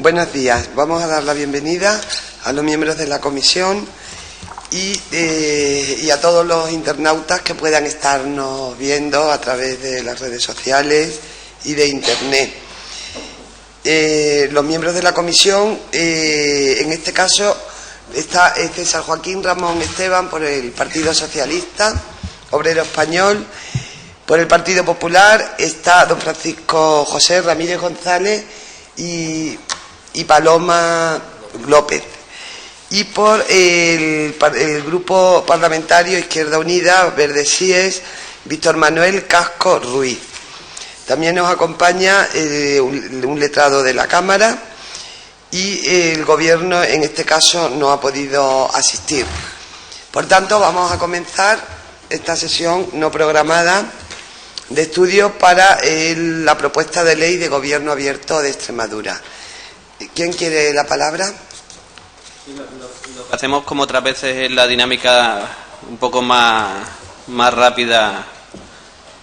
Buenos días. Vamos a dar la bienvenida a los miembros de la comisión y a todos los internautas que puedan estarnos viendo a través de las redes sociales y de Internet. Los miembros de la comisión, en este caso, está César Joaquín Ramón Esteban por el Partido Socialista Obrero Español. Por el Partido Popular está don Francisco José Ramírez González y Paloma López. Y por el Grupo Parlamentario Izquierda Unida, Verde Sies, Víctor Manuel Casco Ruiz. También nos acompaña un letrado de la Cámara y el Gobierno, en este caso, no ha podido asistir. Por tanto, vamos a comenzar esta sesión no programada de estudio para la propuesta de ley de Gobierno Abierto de Extremadura. ¿Quién quiere la palabra? Lo que hacemos como otras veces es la dinámica un poco más rápida,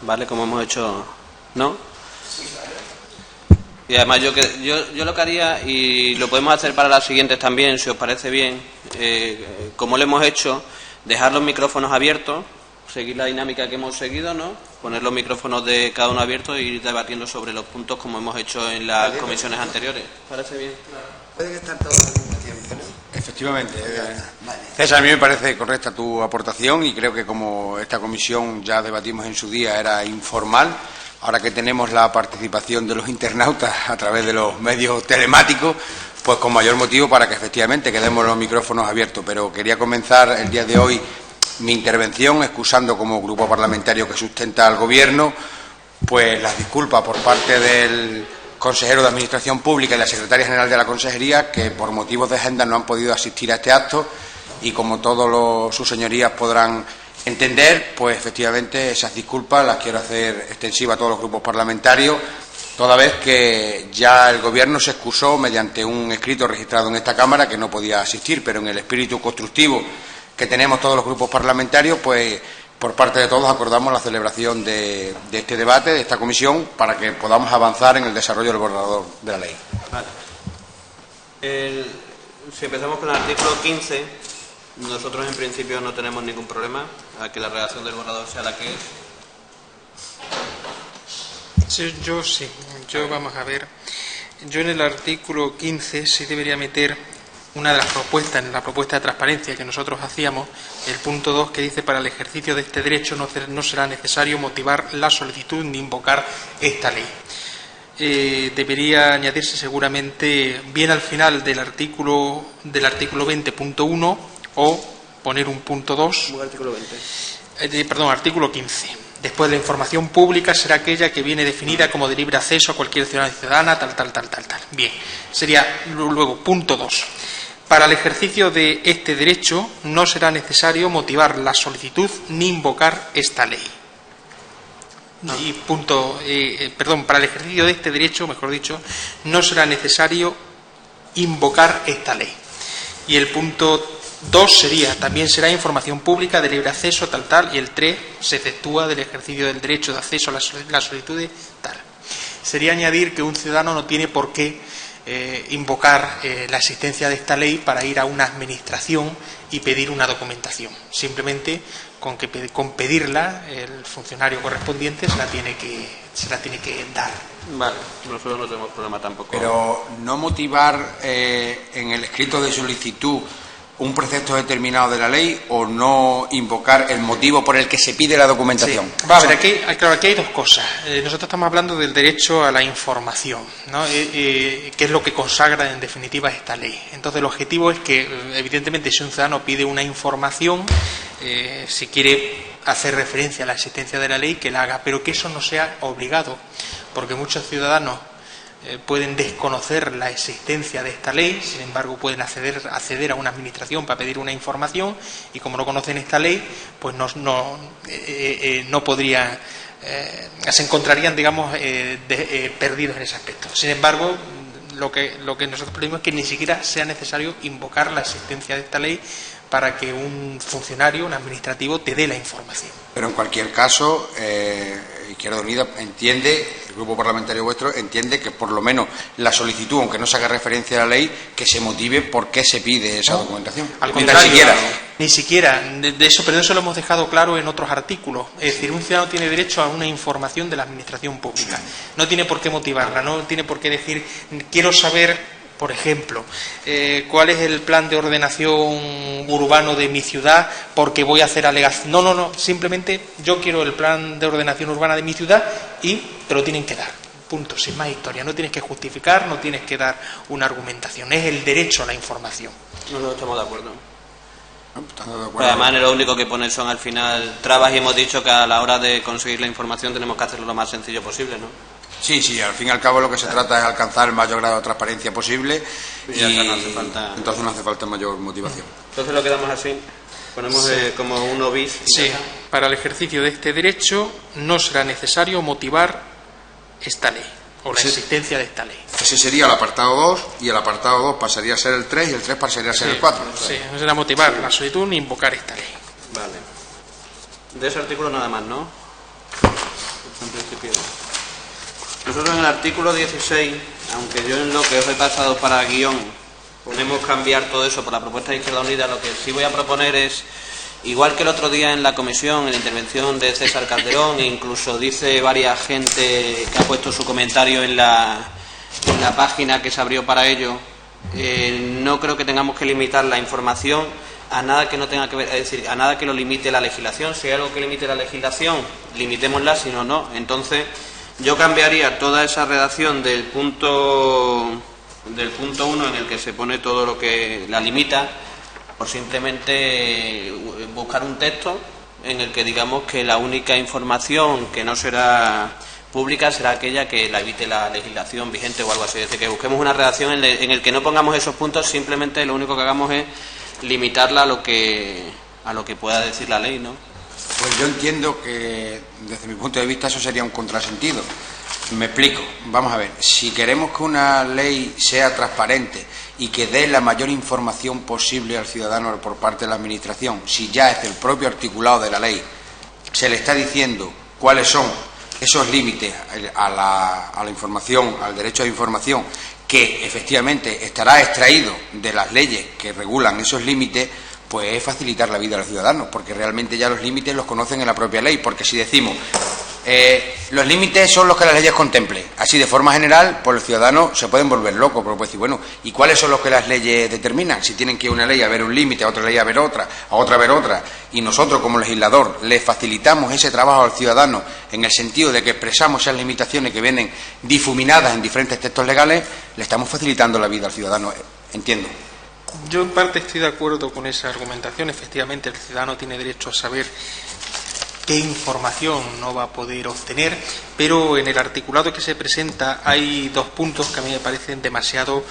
¿vale? Como hemos hecho, ¿no? Y además yo lo que haría, y lo podemos hacer para las siguientes también, si os parece bien, como lo hemos hecho, dejar los micrófonos abiertos, seguir la dinámica que hemos seguido, ¿no? Poner los micrófonos de cada uno abiertos e ir debatiendo sobre los puntos como hemos hecho en las comisiones anteriores. ¿Parece bien? Pueden estar todos al mismo tiempo, ¿no? Efectivamente. Vale. César, a mí me parece correcta tu aportación y creo que como esta comisión ya debatimos en su día era informal, ahora que tenemos la participación de los internautas a través de los medios telemáticos, pues con mayor motivo para que efectivamente quedemos los micrófonos abiertos. Pero quería comenzar el día de hoy mi intervención excusando como grupo parlamentario que sustenta al Gobierno pues las disculpas por parte del consejero de Administración Pública y la secretaria general de la Consejería, que por motivos de agenda no han podido asistir a este acto, y como todos sus señorías podrán entender, pues efectivamente esas disculpas las quiero hacer extensivas a todos los grupos parlamentarios, toda vez que ya el Gobierno se excusó mediante un escrito registrado en esta Cámara que no podía asistir, pero en el espíritu constructivo que tenemos todos los grupos parlamentarios, pues por parte de todos acordamos la celebración de este debate, de esta comisión, para que podamos avanzar en el desarrollo del borrador de la ley. Vale. Si empezamos con el artículo 15, nosotros en principio no tenemos ningún problema a que la redacción del borrador sea la que es. Sí, yo vamos a ver. Yo en el artículo 15 sí debería meter una de las propuestas, en la propuesta de transparencia que nosotros hacíamos, el punto 2, que dice: para el ejercicio de este derecho no será necesario motivar la solicitud ni invocar esta ley. Debería añadirse seguramente bien al final del artículo 20.1 o poner un punto 2. Artículo 20. Artículo 15. Después, la información pública será aquella que viene definida como de libre acceso a cualquier ciudadano y ciudadana, tal. Bien, sería luego punto 2. Para el ejercicio de este derecho no será necesario motivar la solicitud ni invocar esta ley. Y para el ejercicio de este derecho, mejor dicho, no será necesario invocar esta ley. Y el punto 2 sería: también será información pública de libre acceso, tal, y el 3 se efectúa del ejercicio del derecho de acceso a las solicitudes, tal. Sería añadir que un ciudadano no tiene por qué invocar la existencia de esta ley para ir a una administración y pedir una documentación. Simplemente con pedirla, el funcionario correspondiente se la tiene que dar. Vale, nosotros no tenemos problema tampoco. Pero no motivar en el escrito de solicitud un precepto determinado de la ley, o no invocar el motivo por el que se pide la documentación. Sí. Va a ver, aquí hay dos cosas. Nosotros estamos hablando del derecho a la información, ¿no? Que es lo que consagra en definitiva esta ley. Entonces el objetivo es que, evidentemente, si un ciudadano pide una información, si quiere hacer referencia a la existencia de la ley, que la haga, pero que eso no sea obligado, porque muchos ciudadanos pueden desconocer la existencia de esta ley, sin embargo pueden acceder a una administración para pedir una información, y como no conocen esta ley, pues no podrían, se encontrarían, digamos, perdidos en ese aspecto. Sin embargo, lo que nosotros pedimos es que ni siquiera sea necesario invocar la existencia de esta ley para que un funcionario, un administrativo, te dé la información. Pero en cualquier caso, Izquierda Unida entiende el grupo parlamentario vuestro entiende que por lo menos la solicitud, aunque no se haga referencia a la ley, que se motive por qué se pide esa documentación. Al contrario, ni siquiera de eso, pero eso lo hemos dejado claro en otros artículos. Es decir, un ciudadano tiene derecho a una información de la administración pública. No tiene por qué motivarla, no tiene por qué decir, quiero saber, por ejemplo, cuál es el plan de ordenación urbano de mi ciudad porque voy a hacer alegación. No, simplemente yo quiero el plan de ordenación urbana de mi ciudad y te lo tienen que dar. Punto, sin más historia. No tienes que justificar, no tienes que dar una argumentación. Es el derecho a la información. No estamos de acuerdo. Pero además, lo único que pone son al final trabas y hemos dicho que a la hora de conseguir la información tenemos que hacerlo lo más sencillo posible, ¿no? Sí, al fin y al cabo lo que se trata es alcanzar el mayor grado de transparencia posible y entonces no hace falta mayor motivación. Entonces lo quedamos así, ponemos como 1 bis. Sí, para el ejercicio de este derecho no será necesario motivar esta ley o la existencia de esta ley. Ese sería el apartado 2 y el apartado 2 pasaría a ser el 3 y el 3 pasaría a ser el 4. Sí, no será motivar la solicitud ni invocar esta ley. Vale. De ese artículo nada más, ¿no? En principio. Nosotros en el artículo 16, aunque yo en lo que os he pasado para guión podemos cambiar todo eso por la propuesta de Izquierda Unida, lo que sí voy a proponer es, igual que el otro día en la comisión, en la intervención de César Calderón, e incluso dice varias gente que ha puesto su comentario en la página que se abrió para ello, no creo que tengamos que limitar la información a nada que no tenga que ver, es decir, a nada que lo limite la legislación. Si hay algo que limite la legislación, limitémosla, si no. Entonces, yo cambiaría toda esa redacción del punto 1 en el que se pone todo lo que la limita, por simplemente buscar un texto en el que digamos que la única información que no será pública será aquella que la evite la legislación vigente o algo así. Es decir, que busquemos una redacción en el que no pongamos esos puntos, simplemente lo único que hagamos es limitarla a lo que pueda decir la ley, ¿no? Pues yo entiendo que desde mi punto de vista eso sería un contrasentido. Me explico. Vamos a ver, si queremos que una ley sea transparente y que dé la mayor información posible al ciudadano por parte de la Administración, si ya desde el propio articulado de la ley se le está diciendo cuáles son esos límites a la información, al derecho a la información, que efectivamente estará extraído de las leyes que regulan esos límites, pues es facilitar la vida a los ciudadanos, porque realmente ya los límites los conocen en la propia ley. Porque si decimos los límites son los que las leyes contemplen, así de forma general, pues los ciudadanos se pueden volver locos, porque pueden decir, bueno, ¿y cuáles son los que las leyes determinan? Si tienen que ir a una ley a ver un límite, a otra ley a ver otra, a otra a ver otra, y nosotros como legislador le facilitamos ese trabajo al ciudadano en el sentido de que expresamos esas limitaciones que vienen difuminadas en diferentes textos legales, le estamos facilitando la vida al ciudadano, entiendo. Yo en parte estoy de acuerdo con esa argumentación. Efectivamente, el ciudadano tiene derecho a saber qué información no va a poder obtener, pero en el articulado que se presenta hay 2 puntos que a mí me parecen demasiado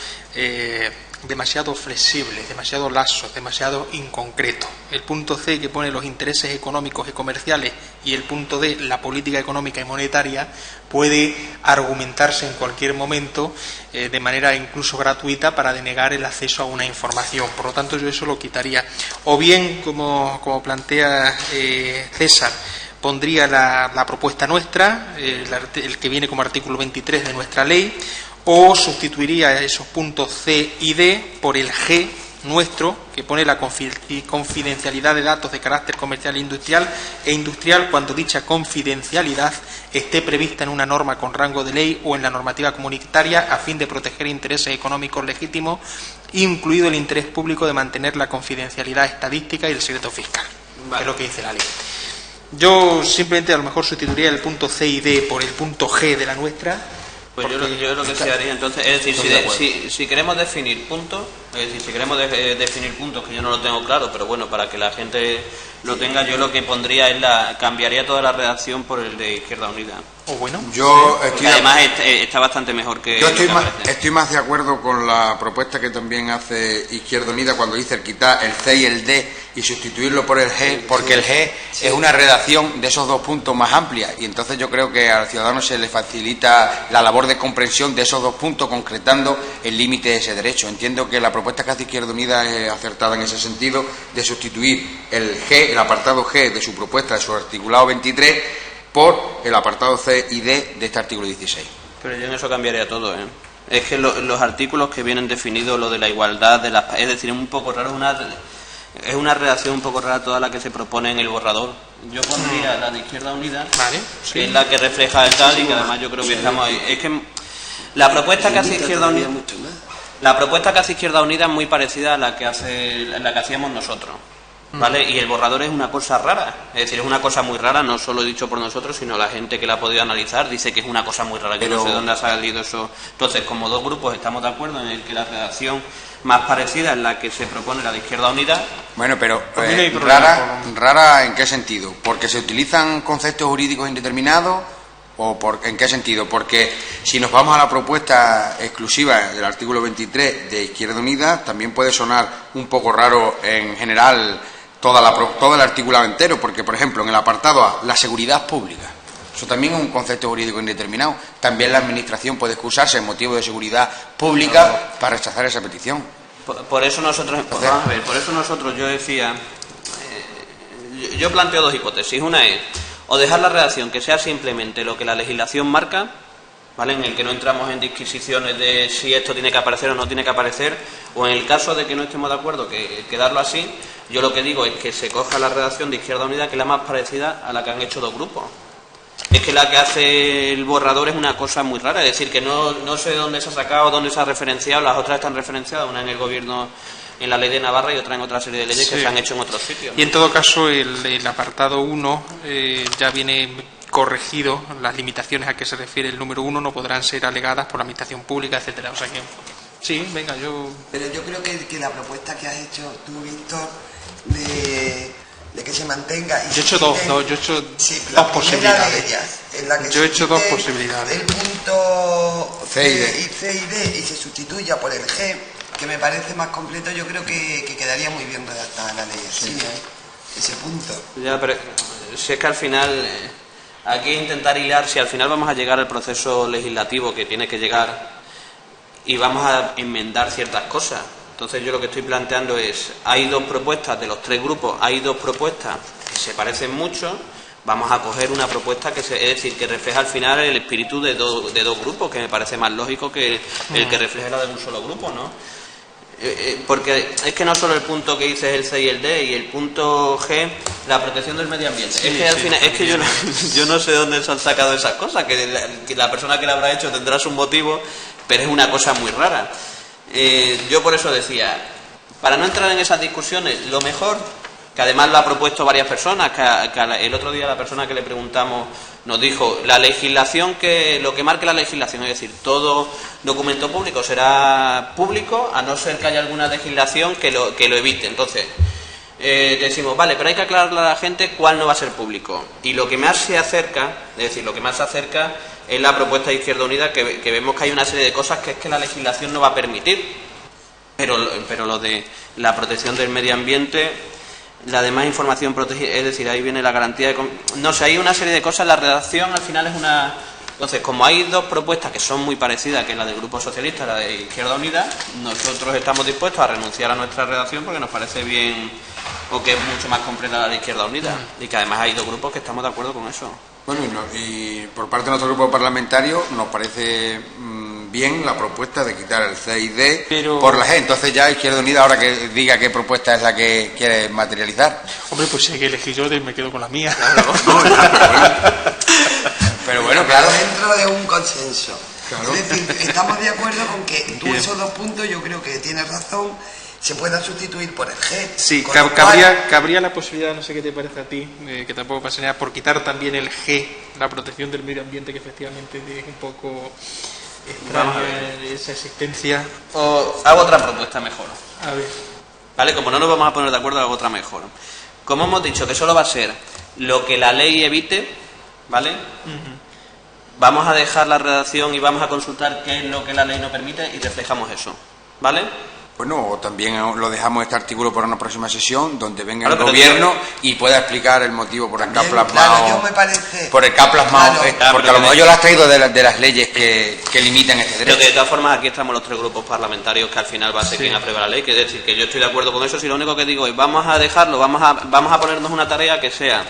flexibles, demasiado laxos, demasiado inconcretos. El punto C, que pone los intereses económicos y comerciales, y el punto D, la política económica y monetaria, puede argumentarse en cualquier momento de manera incluso gratuita para denegar el acceso a una información. Por lo tanto, yo eso lo quitaría. O bien, como plantea César, pondría la propuesta nuestra, el que viene como artículo 23 de nuestra ley, o sustituiría esos puntos C y D por el G nuestro, que pone la confidencialidad de datos de carácter comercial e industrial cuando dicha confidencialidad esté prevista en una norma con rango de ley o en la normativa comunitaria a fin de proteger intereses económicos legítimos, incluido el interés público de mantener la confidencialidad estadística y el secreto fiscal. Vale. Es lo que dice la ley. Yo simplemente a lo mejor sustituiría el punto C y D por el punto G de la nuestra. Pues yo lo que se haría entonces, es decir, si queremos definir puntos, definir puntos, que yo no lo tengo claro, pero bueno, para que la gente lo tenga, yo lo que pondría es cambiaría toda la redacción por el de Izquierda Unida. O bueno, además está bastante mejor que... Yo estoy más de acuerdo con la propuesta que también hace Izquierda Unida cuando dice el quitar el C y el D y sustituirlo por el G, porque el G es una redacción de esos 2 puntos más amplia, y entonces yo creo que al ciudadano se le facilita la labor de comprensión de esos 2 puntos, concretando el límite de ese derecho. Entiendo que la propuesta que hace Izquierda Unida es acertada en ese sentido, de sustituir el G, el apartado G de su propuesta, de su articulado 23, por el apartado C y D de este artículo 16. Pero yo en eso cambiaría todo, ¿eh? Es que los artículos que vienen definidos, lo de la igualdad, es decir, es un poco raro, es una redacción un poco rara toda la que se propone en el borrador. Yo pondría la de Izquierda Unida, vale, sí, que es la que refleja el tal y que además yo creo que estamos ahí. Es que la propuesta que hace Izquierda Unida, la propuesta que hace Izquierda Unida es muy parecida a la que hacíamos nosotros, ¿vale? Y el borrador es una cosa rara, es decir, es una cosa muy rara, no solo dicho por nosotros, sino la gente que la ha podido analizar dice que es una cosa muy rara. Yo no sé dónde ha salido eso. Entonces, como dos grupos estamos de acuerdo en el que la redacción más parecida es la que se propone, la de Izquierda Unida. Bueno, pero no rara ¿en qué sentido? ¿Porque se utilizan conceptos jurídicos indeterminados? ¿O en qué sentido? Porque si nos vamos a la propuesta exclusiva del artículo 23 de Izquierda Unida, también puede sonar un poco raro en general todo el articulado entero, porque, por ejemplo, en el apartado A, la seguridad pública, eso también es un concepto jurídico indeterminado. También la Administración puede excusarse en motivo de seguridad pública para rechazar esa petición. Por eso nosotros, vamos a ver, por eso nosotros yo decía, yo planteo dos hipótesis. Una es o dejar la redacción que sea simplemente lo que la legislación marca, ¿vale? En el que no entramos en disquisiciones de si esto tiene que aparecer o no tiene que aparecer, o en el caso de que no estemos de acuerdo, que quedarlo así. Yo lo que digo es que se coja la redacción de Izquierda Unida, que es la más parecida a la que han hecho dos grupos. Es que la que hace el borrador es una cosa muy rara, es decir, que no sé dónde se ha sacado, dónde se ha referenciado, las otras están referenciadas, una en el Gobierno, en la Ley de Navarra, y otra en otra serie de leyes que se han hecho en otros sitios, ¿no? Y en todo caso, el apartado 1 ya viene corregido, las limitaciones a que se refiere el número 1 no podrán ser alegadas por la administración pública, etcétera. O sea que, sí, venga, Pero yo creo que la propuesta que has hecho tú, Víctor, de que se mantenga... Yo he hecho dos posibilidades. Yo he hecho dos posibilidades. El punto C y D y se sustituya por el G, que me parece más completo. Yo creo que quedaría muy bien redactada la ley así, ese punto. Ya, pero si es que al final hay que intentar hilar, si al final vamos a llegar al proceso legislativo que tiene que llegar y vamos a enmendar ciertas cosas. Entonces yo lo que estoy planteando es, hay dos propuestas de los tres grupos, hay dos propuestas que se parecen mucho, vamos a coger una propuesta es decir, que refleja al final el espíritu de dos grupos, que me parece más lógico que el que refleje la de un solo grupo, ¿no? Porque es que no solo el punto que dice el C y el D, y el punto G, la protección del medio ambiente. Sí, es que al final, es que yo no sé dónde se han sacado esas cosas, que la persona que la habrá hecho tendrá su motivo, pero es una cosa muy rara. Yo por eso decía, para no entrar en esas discusiones, lo mejor, que además lo ha propuesto varias personas, que el otro día la persona que le preguntamos nos dijo, la legislación, lo que marque la legislación, es decir, todo documento público será público, a no ser que haya alguna legislación que lo evite. Entonces, decimos, vale, pero hay que aclararle a la gente cuál no va a ser público. Y lo que más se acerca, es la propuesta de Izquierda Unida, que vemos que hay una serie de cosas que es que la legislación no va a permitir. Pero lo de la protección del medio ambiente, la demás información protegida, es decir, ahí viene la garantía de... No sé, hay una serie de cosas, la redacción al final es una... Entonces, como hay dos propuestas que son muy parecidas, que es la del Grupo Socialista y la de Izquierda Unida, nosotros estamos dispuestos a renunciar a nuestra redacción porque nos parece bien, o que es mucho más completa la de Izquierda Unida, y que además hay dos grupos que estamos de acuerdo con eso. Bueno, y por parte de nuestro grupo parlamentario nos parece bien la propuesta de quitar el C y D por la G. Entonces ya Izquierda Unida, ahora que diga qué propuesta es la que quiere materializar. Hombre, pues si hay que elegir yo, me quedo con la mía. Pero bueno, claro. Dentro de un consenso. Claro. Es decir, estamos de acuerdo con que tú esos dos puntos, yo creo que tienes razón, se puedan sustituir por el G. Sí, cabría la posibilidad, no sé qué te parece a ti, que tampoco pasa nada, por quitar también el G, la protección del medio ambiente, que efectivamente es un poco extraña esa existencia. O hago otra propuesta mejor. A ver. Vale, como no nos vamos a poner de acuerdo, hago otra mejor. Como hemos dicho que solo va a ser lo que la ley evite, ¿vale? Vamos a dejar la redacción y vamos a consultar qué es lo que la ley no permite y reflejamos eso, ¿vale? Bueno, o también lo dejamos este artículo para una próxima sesión donde venga el gobierno y pueda explicar el motivo por el que ha plasmado, porque a lo mejor yo lo has traído de las leyes que limitan este derecho. Pero que de todas formas aquí estamos los tres grupos parlamentarios que al final va a ser quien aprueba la ley, que es decir, que yo estoy de acuerdo con eso. Si lo único que digo es vamos a dejarlo, vamos a ponernos una tarea que sea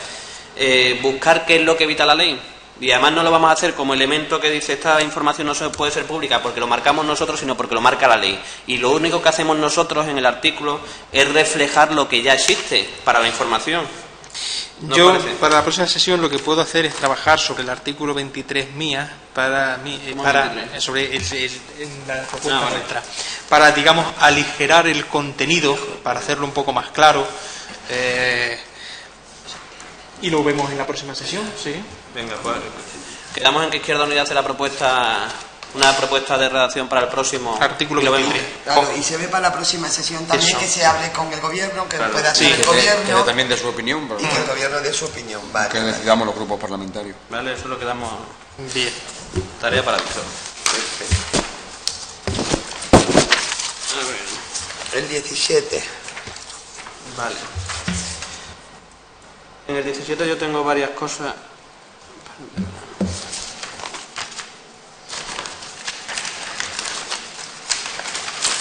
buscar qué es lo que evita la ley. Y además no lo vamos a hacer como elemento que dice esta información no puede ser pública porque lo marcamos nosotros, sino porque lo marca la ley. Y lo único que hacemos nosotros en el artículo es reflejar lo que ya existe para la información. ¿No Yo, parece? para la próxima sesión, lo que puedo hacer es trabajar sobre el artículo 23 mía, sobre en la propuesta nuestra, para, digamos, aligerar el contenido, para hacerlo un poco más claro. Y lo vemos en la próxima sesión, ¿sí? Venga, pues quedamos en que Izquierda Unida hace una propuesta de redacción para el próximo artículo y lo vemos. 23. Claro, y se ve para la próxima sesión también que se hable con el gobierno, que Claro. pueda Sí, hacer el gobierno que dé también de su opinión, y que el gobierno dé su opinión. Vale, que vale. decidamos los grupos parlamentarios. Vale, eso es lo que damos Bien. tarea para eso. El 17. Vale. En el 17 yo tengo varias cosas.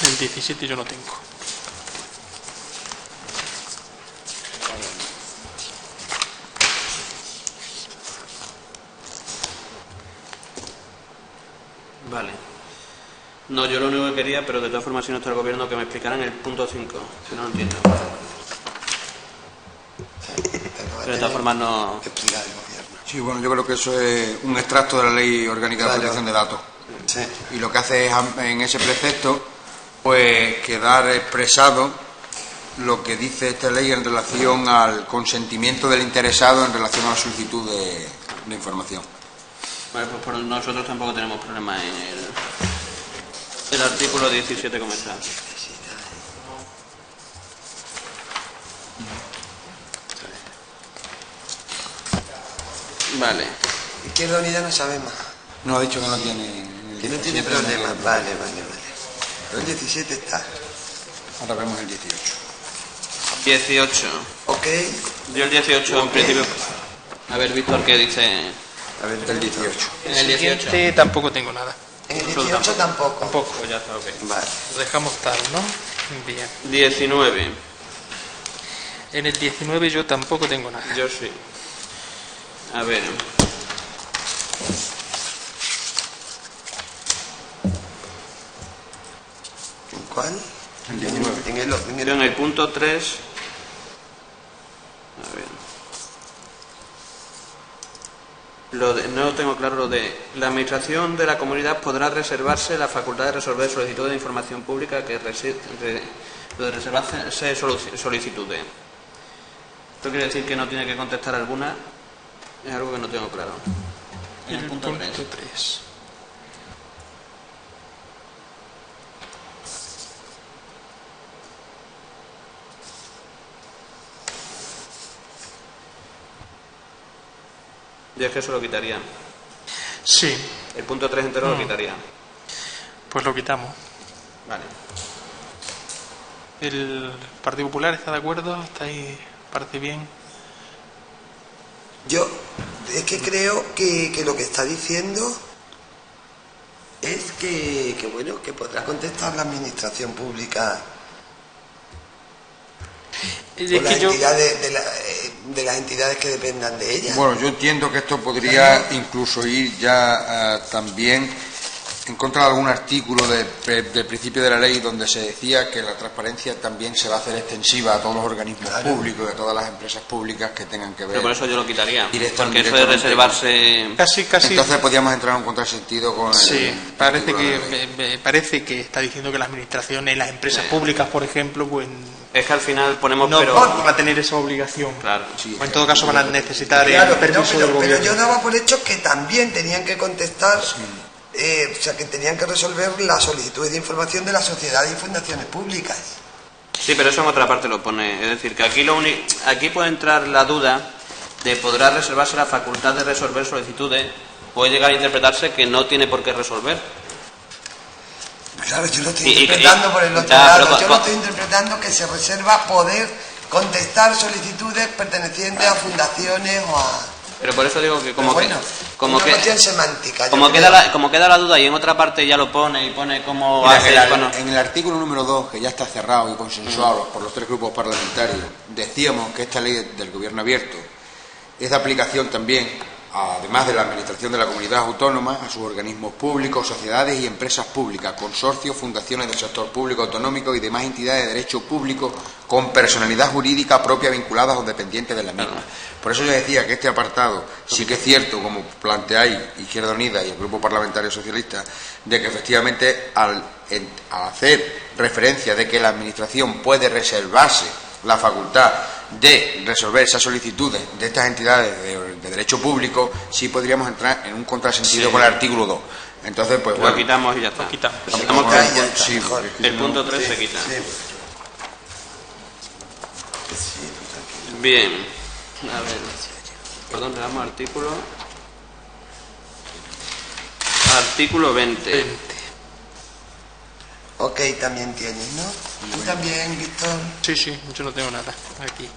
El 17 yo no tengo. Vale. No, yo lo único que quería, pero de todas formas, si no está el gobierno, que me explicaran el punto 5, si no lo entiendo. Pero de todas formas no... Explicar el gobierno. Sí, bueno, yo creo que eso es un extracto de la Ley Orgánica de Claro. Protección de Datos. Sí. Y lo que hace es, en ese precepto, pues quedar expresado lo que dice esta ley en relación al consentimiento del interesado en relación a la solicitud de información. Vale, pues por nosotros tampoco tenemos problema en el artículo 17 como está. Vale. Izquierda Unida no sabe más. No ha dicho que no tiene... Que no tiene problema. Vale. Pero el 17 está. Ahora vemos el 18. 18. Ok. Yo el 18 en principio... A ver, Víctor, ¿qué dice? A ver, el 18. En el 18. Siguiente tampoco tengo nada. En el 18 tampoco. Tampoco. Pues ya está, ok. Vale. Lo dejamos tal, ¿no? Bien. 19. En el 19 yo tampoco tengo nada. Yo sí. A ver. ¿En cuál? El 19. Yo en el punto 3. A ver. No tengo claro lo de... La administración de la comunidad podrá reservarse la facultad de resolver solicitudes de información pública que lo de reservarse solicitudes. Esto quiere decir que no tiene que contestar alguna. Es algo que no tengo claro. En el punto 3. 3. Yo es que eso lo quitaría. Sí, El punto 3 entero lo quitaría. pues lo quitamos. Vale. ¿El Partido Popular está de acuerdo? ¿Está ahí? ¿Parece bien? Yo es que creo que lo que está diciendo es que bueno, que podrá contestar la administración pública Es o las que yo... entidades de las entidades que dependan de ella. Bueno, yo entiendo que esto podría incluso ir ya también en contra de algún artículo del principio de la ley donde se decía que la transparencia también se va a hacer extensiva a todos los organismos públicos y a todas las empresas públicas que tengan que ver. Pero por eso yo lo quitaría. Porque eso de Directamente. reservarse... Casi. Entonces podríamos entrar en un contrasentido con Sí, el parece artículo de la que, ley. me parece que está diciendo que las administraciones, las empresas públicas, por ejemplo, pues Es que al final ponemos... no pero... van a tener esa obligación. Claro. Sí, O en todo caso van a necesitar Claro, el permiso del pero gobierno. yo daba por hecho que también tenían que contestar, o sea, que tenían que resolver las solicitudes de información de las sociedades y fundaciones públicas. Sí, pero eso en otra parte lo pone. Es decir, que aquí puede entrar la duda de podrá reservarse la facultad de resolver solicitudes. Puede llegar a interpretarse que no tiene por qué resolver. Claro, yo lo estoy Y- interpretando por el otro ya, lado. pero- Yo lo estoy interpretando que se reserva poder contestar solicitudes pertenecientes a fundaciones o a... Pero por eso digo que como Pero bueno, que... Como una que cuestión semántica. yo como creo. queda la duda y en otra parte ya lo pone y pone cómo Mira, hace... bueno, en el artículo número 2, que ya está cerrado y consensuado por los tres grupos parlamentarios, decíamos que esta ley del gobierno abierto es de aplicación también, además de la Administración de la Comunidad Autónoma, a sus organismos públicos, sociedades y empresas públicas, consorcios, fundaciones del sector público autonómico y demás entidades de derecho público con personalidad jurídica propia vinculadas o dependientes de la misma. Por eso yo decía que este apartado sí que es cierto, como planteáis Izquierda Unida y el Grupo Parlamentario Socialista, de que efectivamente al hacer referencia de que la Administración puede reservarse la facultad de resolver esas solicitudes de estas entidades de derecho público, sí podríamos entrar en un contrasentido con el artículo 2. Entonces, pues lo quitamos y ya está. Lo quitamos. El punto 3 se quita. Bien. A ver. Perdón, le damos artículo. Artículo 20. Ok, también tienes, ¿no? ¿Tú también, Víctor? Sí, sí, yo no tengo nada aquí.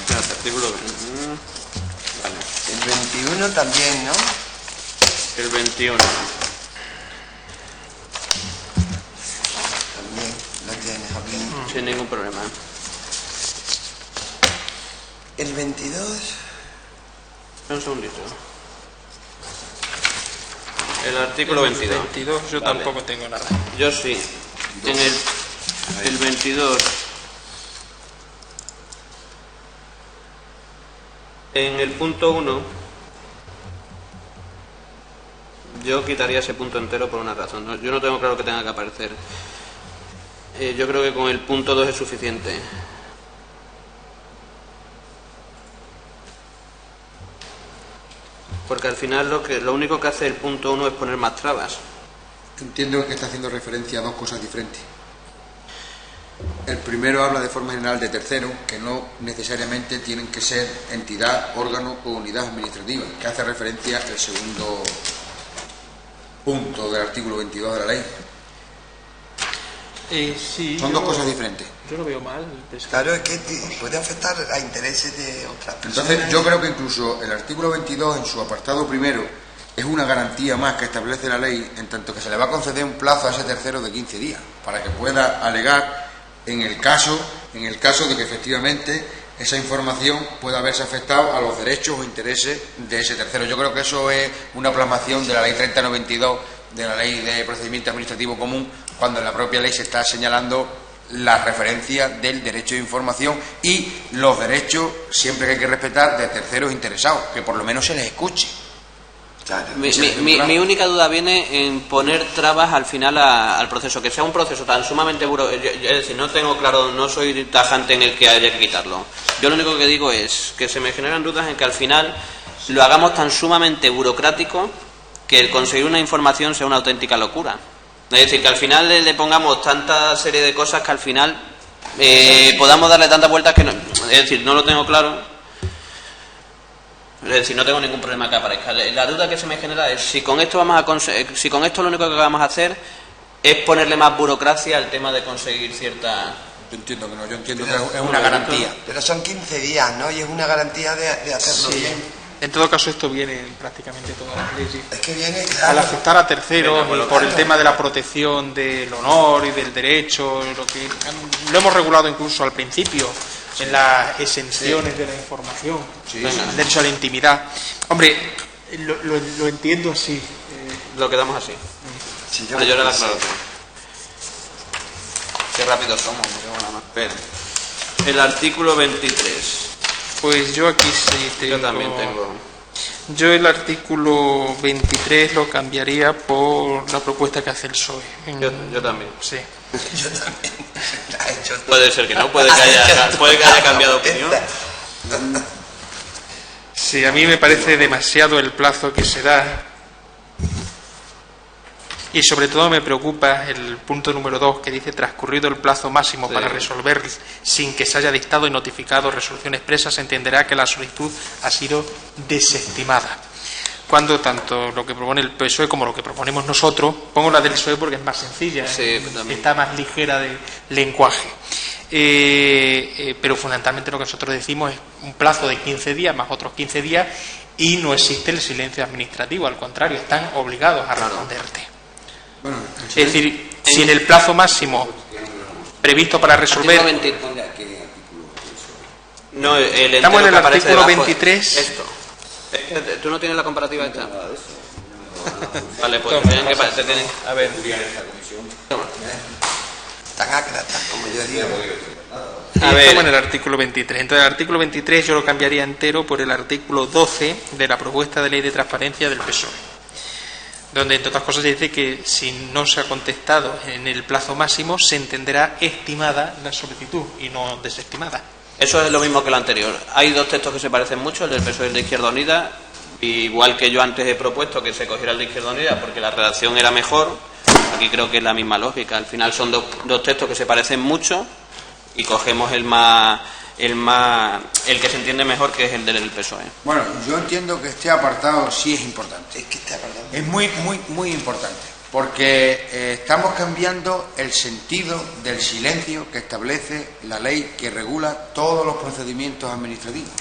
Artículo 20. Vale. El 21 también, ¿no? El 21. También lo tienes, ok. Sin ningún problema. El 22. Un segundito. El artículo 22. 22 yo Vale. tampoco tengo nada. Yo sí. En el 22. En el punto 1, yo quitaría ese punto entero por una razón. Yo no tengo claro que tenga que aparecer. Yo creo que con el punto 2 es suficiente. Porque al final lo único que hace el punto 1 es poner más trabas. entiendo que está haciendo referencia a dos cosas diferentes. El primero habla de forma general de terceros, que no necesariamente tienen que ser entidad, órgano o unidad administrativa, que hace referencia al segundo punto del artículo 22 de la ley. Sí, Son dos cosas diferentes. Yo lo veo mal. Claro, es que puede afectar a intereses de otras personas. Entonces, yo creo que incluso el artículo 22, en su apartado primero, es una garantía más que establece la ley, en tanto que se le va a conceder un plazo a ese tercero de 15 días, para que pueda alegar en el caso de que efectivamente esa información pueda haberse afectado a los derechos o intereses de ese tercero. Yo creo que eso es una plasmación de la ley 3092, de la ley de procedimiento administrativo común, cuando en la propia ley se está señalando la referencia del derecho de información y los derechos, siempre que hay que respetar, de terceros interesados, que por lo menos se les escuche. Claro. Mi única duda viene en poner trabas al final al proceso, que sea un proceso tan sumamente es decir, no tengo claro, no soy tajante en el que haya que quitarlo. Yo lo único que digo es que se me generan dudas en que al final lo hagamos tan sumamente burocrático que el conseguir una información sea una auténtica locura. Es decir, que al final le pongamos tanta serie de cosas que al final podamos darle tantas vueltas que no, es decir, no lo tengo claro. Es decir, no tengo ningún problema que aparezca. La duda que se me genera es si con esto si con esto lo único que vamos a hacer es ponerle más burocracia al tema de conseguir cierta... Yo entiendo que no, yo entiendo que es una garantía. Pero son 15 días, ¿no? Y es una garantía de hacerlo Sí. bien. En todo caso, esto viene en prácticamente todas las leyes. Es que viene, Al claro. afectar a terceros, Venga, y por el claro. tema de la protección del honor y del derecho, lo hemos regulado incluso al principio en las exenciones de la información, el derecho a la intimidad. Hombre, lo entiendo así. Lo quedamos así. Sí, Yo era la sí. aclaración. Qué rápido somos, me cago en la mar. Espera. El artículo 23. Pues yo aquí sí tengo... Yo también tengo. Yo el artículo 23 lo cambiaría por la propuesta que hace el PSOE. Yo también. Sí. Yo también. La he hecho todo. Puede ser que no, puede que haya cambiado de opinión. Sí, a mí me parece demasiado el plazo que se da. Y sobre todo me preocupa el punto número 2, que dice transcurrido el plazo máximo para resolver sin que se haya dictado y notificado resolución expresa, se entenderá que la solicitud ha sido desestimada. Cuando tanto lo que propone el PSOE como lo que proponemos nosotros, pongo la del PSOE porque es más sencilla, Sí, también. está más ligera de lenguaje. Pero fundamentalmente lo que nosotros decimos es un plazo de 15 días más otros 15 días y no existe el silencio administrativo, al contrario, están obligados a responderte. Bueno, Es decir, si en el plazo máximo previsto para resolver... Artículo 20. No, el estamos en el que aparece artículo debajo, 23. Esto. Es que ¿tú no tienes la comparativa esta? Vale, pues te tienen a ver. Tan ácratas, como yo digo. Estamos en el artículo 23. Entonces, el artículo 23 yo lo cambiaría entero por el artículo 12 de la propuesta de ley de transparencia del PSOE, donde, entre otras cosas, se dice que si no se ha contestado en el plazo máximo, se entenderá estimada la solicitud y no desestimada. Eso es lo mismo que lo anterior. Hay dos textos que se parecen mucho, el del PSOE y el de Izquierda Unida, igual que yo antes he propuesto que se cogiera el de Izquierda Unida porque la redacción era mejor. Aquí creo que es la misma lógica. Al final son dos textos que se parecen mucho y cogemos el que se entiende mejor, que es el del PSOE. Bueno, yo entiendo que este apartado sí es importante. Es que este apartado Es muy importante, porque estamos cambiando el sentido del silencio que establece la ley que regula todos los procedimientos administrativos.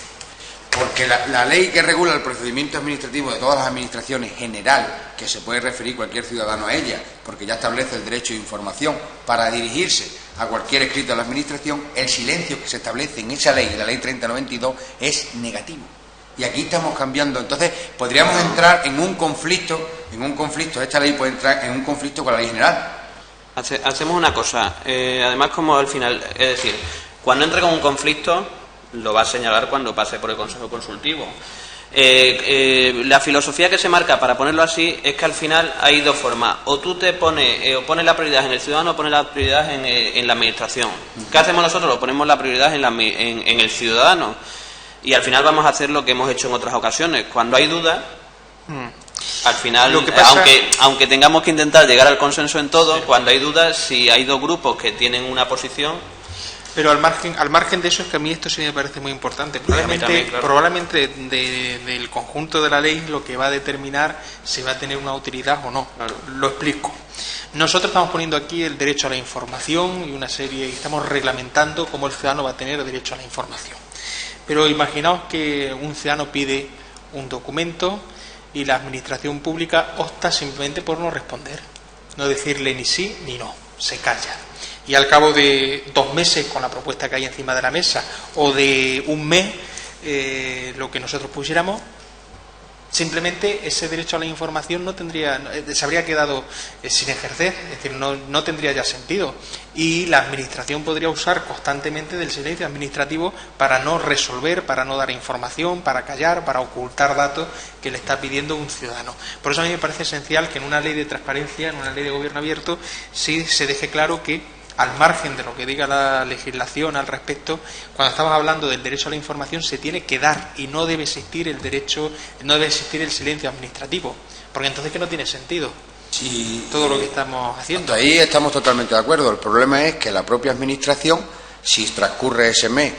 Porque la ley que regula el procedimiento administrativo de todas las administraciones general, que se puede referir cualquier ciudadano a ella, porque ya establece el derecho de información para dirigirse a cualquier escrito de la administración, el silencio que se establece en esa ley, la ley 3092, es negativo. Y aquí estamos cambiando. Entonces, podríamos entrar en un conflicto, esta ley puede entrar en un conflicto con la ley general. Hacemos una cosa, además, como al final, es decir, cuando entre con un conflicto, lo va a señalar cuando pase por el Consejo Consultivo. La filosofía que se marca para ponerlo así es que al final hay dos formas: o tú te pones la prioridad en el ciudadano o pones la prioridad en la administración. ¿Qué hacemos nosotros? Lo ponemos la prioridad en el ciudadano, y al final vamos a hacer lo que hemos hecho en otras ocasiones. Cuando hay dudas, al final, aunque tengamos que intentar llegar al consenso en todo, cuando hay dudas, si hay dos grupos que tienen una posición. Pero al margen de eso, es que a mí esto sí me parece muy importante. Probablemente del conjunto de la ley lo que va a determinar si va a tener una utilidad o no. Claro. Lo explico. Nosotros estamos poniendo aquí el derecho a la información y estamos reglamentando cómo el ciudadano va a tener derecho a la información. Pero imaginaos que un ciudadano pide un documento y la administración pública opta simplemente por no responder, no decirle ni sí ni no, se calla. Y al cabo de 2 meses, con la propuesta que hay encima de la mesa, o de 1 mes, lo que nosotros pusiéramos, simplemente ese derecho a la información se habría quedado sin ejercer, es decir, no tendría ya sentido. Y la administración podría usar constantemente del silencio administrativo para no resolver, para no dar información, para callar, para ocultar datos que le está pidiendo un ciudadano. Por eso a mí me parece esencial que en una ley de transparencia, en una ley de gobierno abierto, sí se deje claro que, al margen de lo que diga la legislación al respecto, cuando estamos hablando del derecho a la información, se tiene que dar, y no debe existir el silencio administrativo, porque entonces que no tiene sentido todo lo que estamos haciendo. Hasta ahí estamos totalmente de acuerdo. El problema es que la propia administración, si transcurre ese mes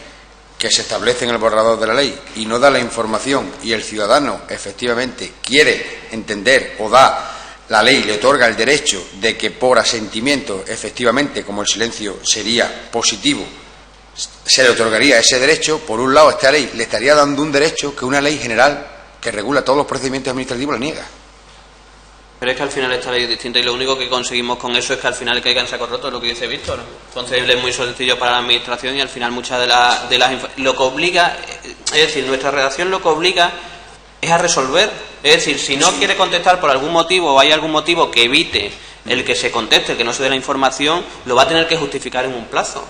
que se establece en el borrador de la ley y no da la información, y el ciudadano efectivamente quiere entender o da, la ley le otorga el derecho de que por asentimiento, efectivamente, como el silencio sería positivo, se le otorgaría ese derecho. Por un lado, esta ley le estaría dando un derecho que una ley general que regula todos los procedimientos administrativos le niega. Pero es que al final esta ley es distinta, y lo único que conseguimos con eso es que al final caiga en saco roto, lo que dice Víctor. Entonces es muy sencillo para la administración, y al final muchas de las lo que obliga, es decir, nuestra redacción lo que obliga es a resolver. Es decir, si no quiere contestar por algún motivo, o hay algún motivo que evite el que se conteste, el que no se dé la información, lo va a tener que justificar en un plazo.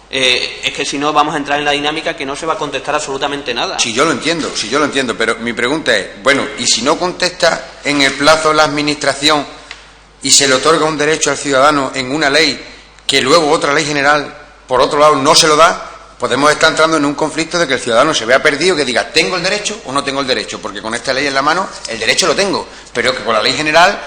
Es que si no vamos a entrar en la dinámica que no se va a contestar absolutamente nada. Sí, yo lo entiendo, pero mi pregunta es, bueno, ¿y si no contesta en el plazo la administración y se le otorga un derecho al ciudadano en una ley que luego otra ley general, por otro lado, no se lo da? Podemos estar entrando en un conflicto de que el ciudadano se vea perdido, que diga, ¿tengo el derecho o no tengo el derecho? Porque con esta ley en la mano, el derecho lo tengo, pero que con la ley general,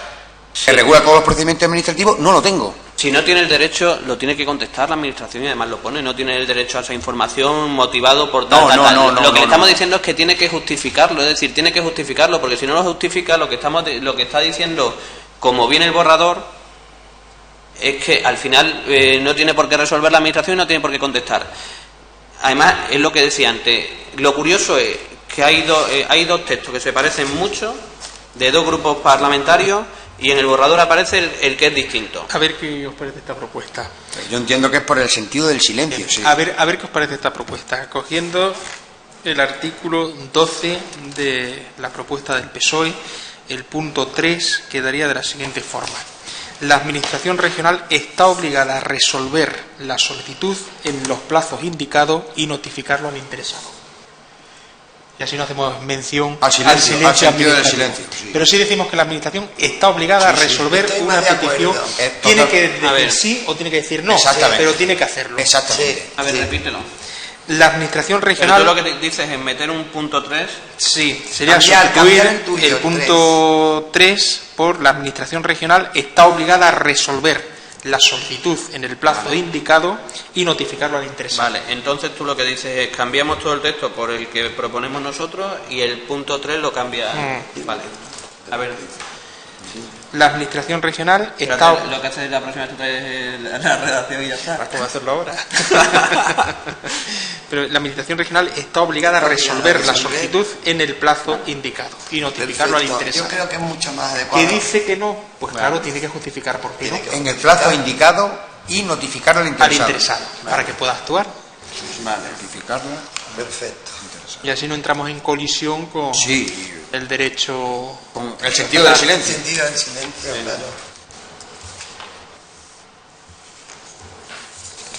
que regula todos los procedimientos administrativos, no lo tengo. Si no tiene el derecho, lo tiene que contestar la administración, y además lo pone. No tiene el derecho a esa información motivado por tal. Lo que le estamos diciendo es que tiene que justificarlo, es decir, tiene que justificarlo, porque si no lo justifica, lo que está diciendo, como viene el borrador, es que al final no tiene por qué resolver la administración y no tiene por qué contestar. Además, es lo que decía antes, lo curioso es que hay dos textos que se parecen mucho, de dos grupos parlamentarios, y en el borrador aparece el que es distinto. A ver qué os parece esta propuesta. Yo entiendo que es por el sentido del silencio. Sí. A ver qué os parece esta propuesta. Cogiendo el artículo 12 de la propuesta del PSOE, el punto 3 quedaría de la siguiente forma. La Administración regional está obligada a resolver la solicitud en los plazos indicados y notificarlo al interesado. Y así no hacemos mención al silencio sentido del administrativo. silencio, sí. Pero sí decimos que la Administración está obligada a resolver Estoy una más de petición. acuerdo. Tiene que A ver. decir sí o tiene que decir no, Exactamente. pero tiene que hacerlo. Exactamente. Sí. A ver, repítelo. La Administración Pero regional... tú lo que dices es meter un punto 3. Sí, sería Cambiar sustituir el tuyo, el punto 3 por la Administración regional está obligada a resolver la solicitud en el plazo indicado y notificarlo al interesado. Vale, entonces tú lo que dices es cambiamos todo el texto por el que proponemos nosotros y el punto 3 lo cambia. Vale. A ver, La Administración regional pero está... lo que haces la próxima vez tú traes la redacción y ya está. ¿Cómo hacerlo ahora? Pero la Administración regional está obligada a resolver la solicitud en el plazo indicado y notificarlo al Perfecto. interesado. Yo creo que es mucho más adecuado. ¿Qué dice que no? Pues claro, tiene que justificar por qué no. En el plazo indicado y notificarlo al Al interesado. interesado, para que pueda actuar. Vale. Notificarla. Perfecto. Y así no entramos en colisión con Sí, el derecho... con el sentido del silencio. Sentido del silencio, claro.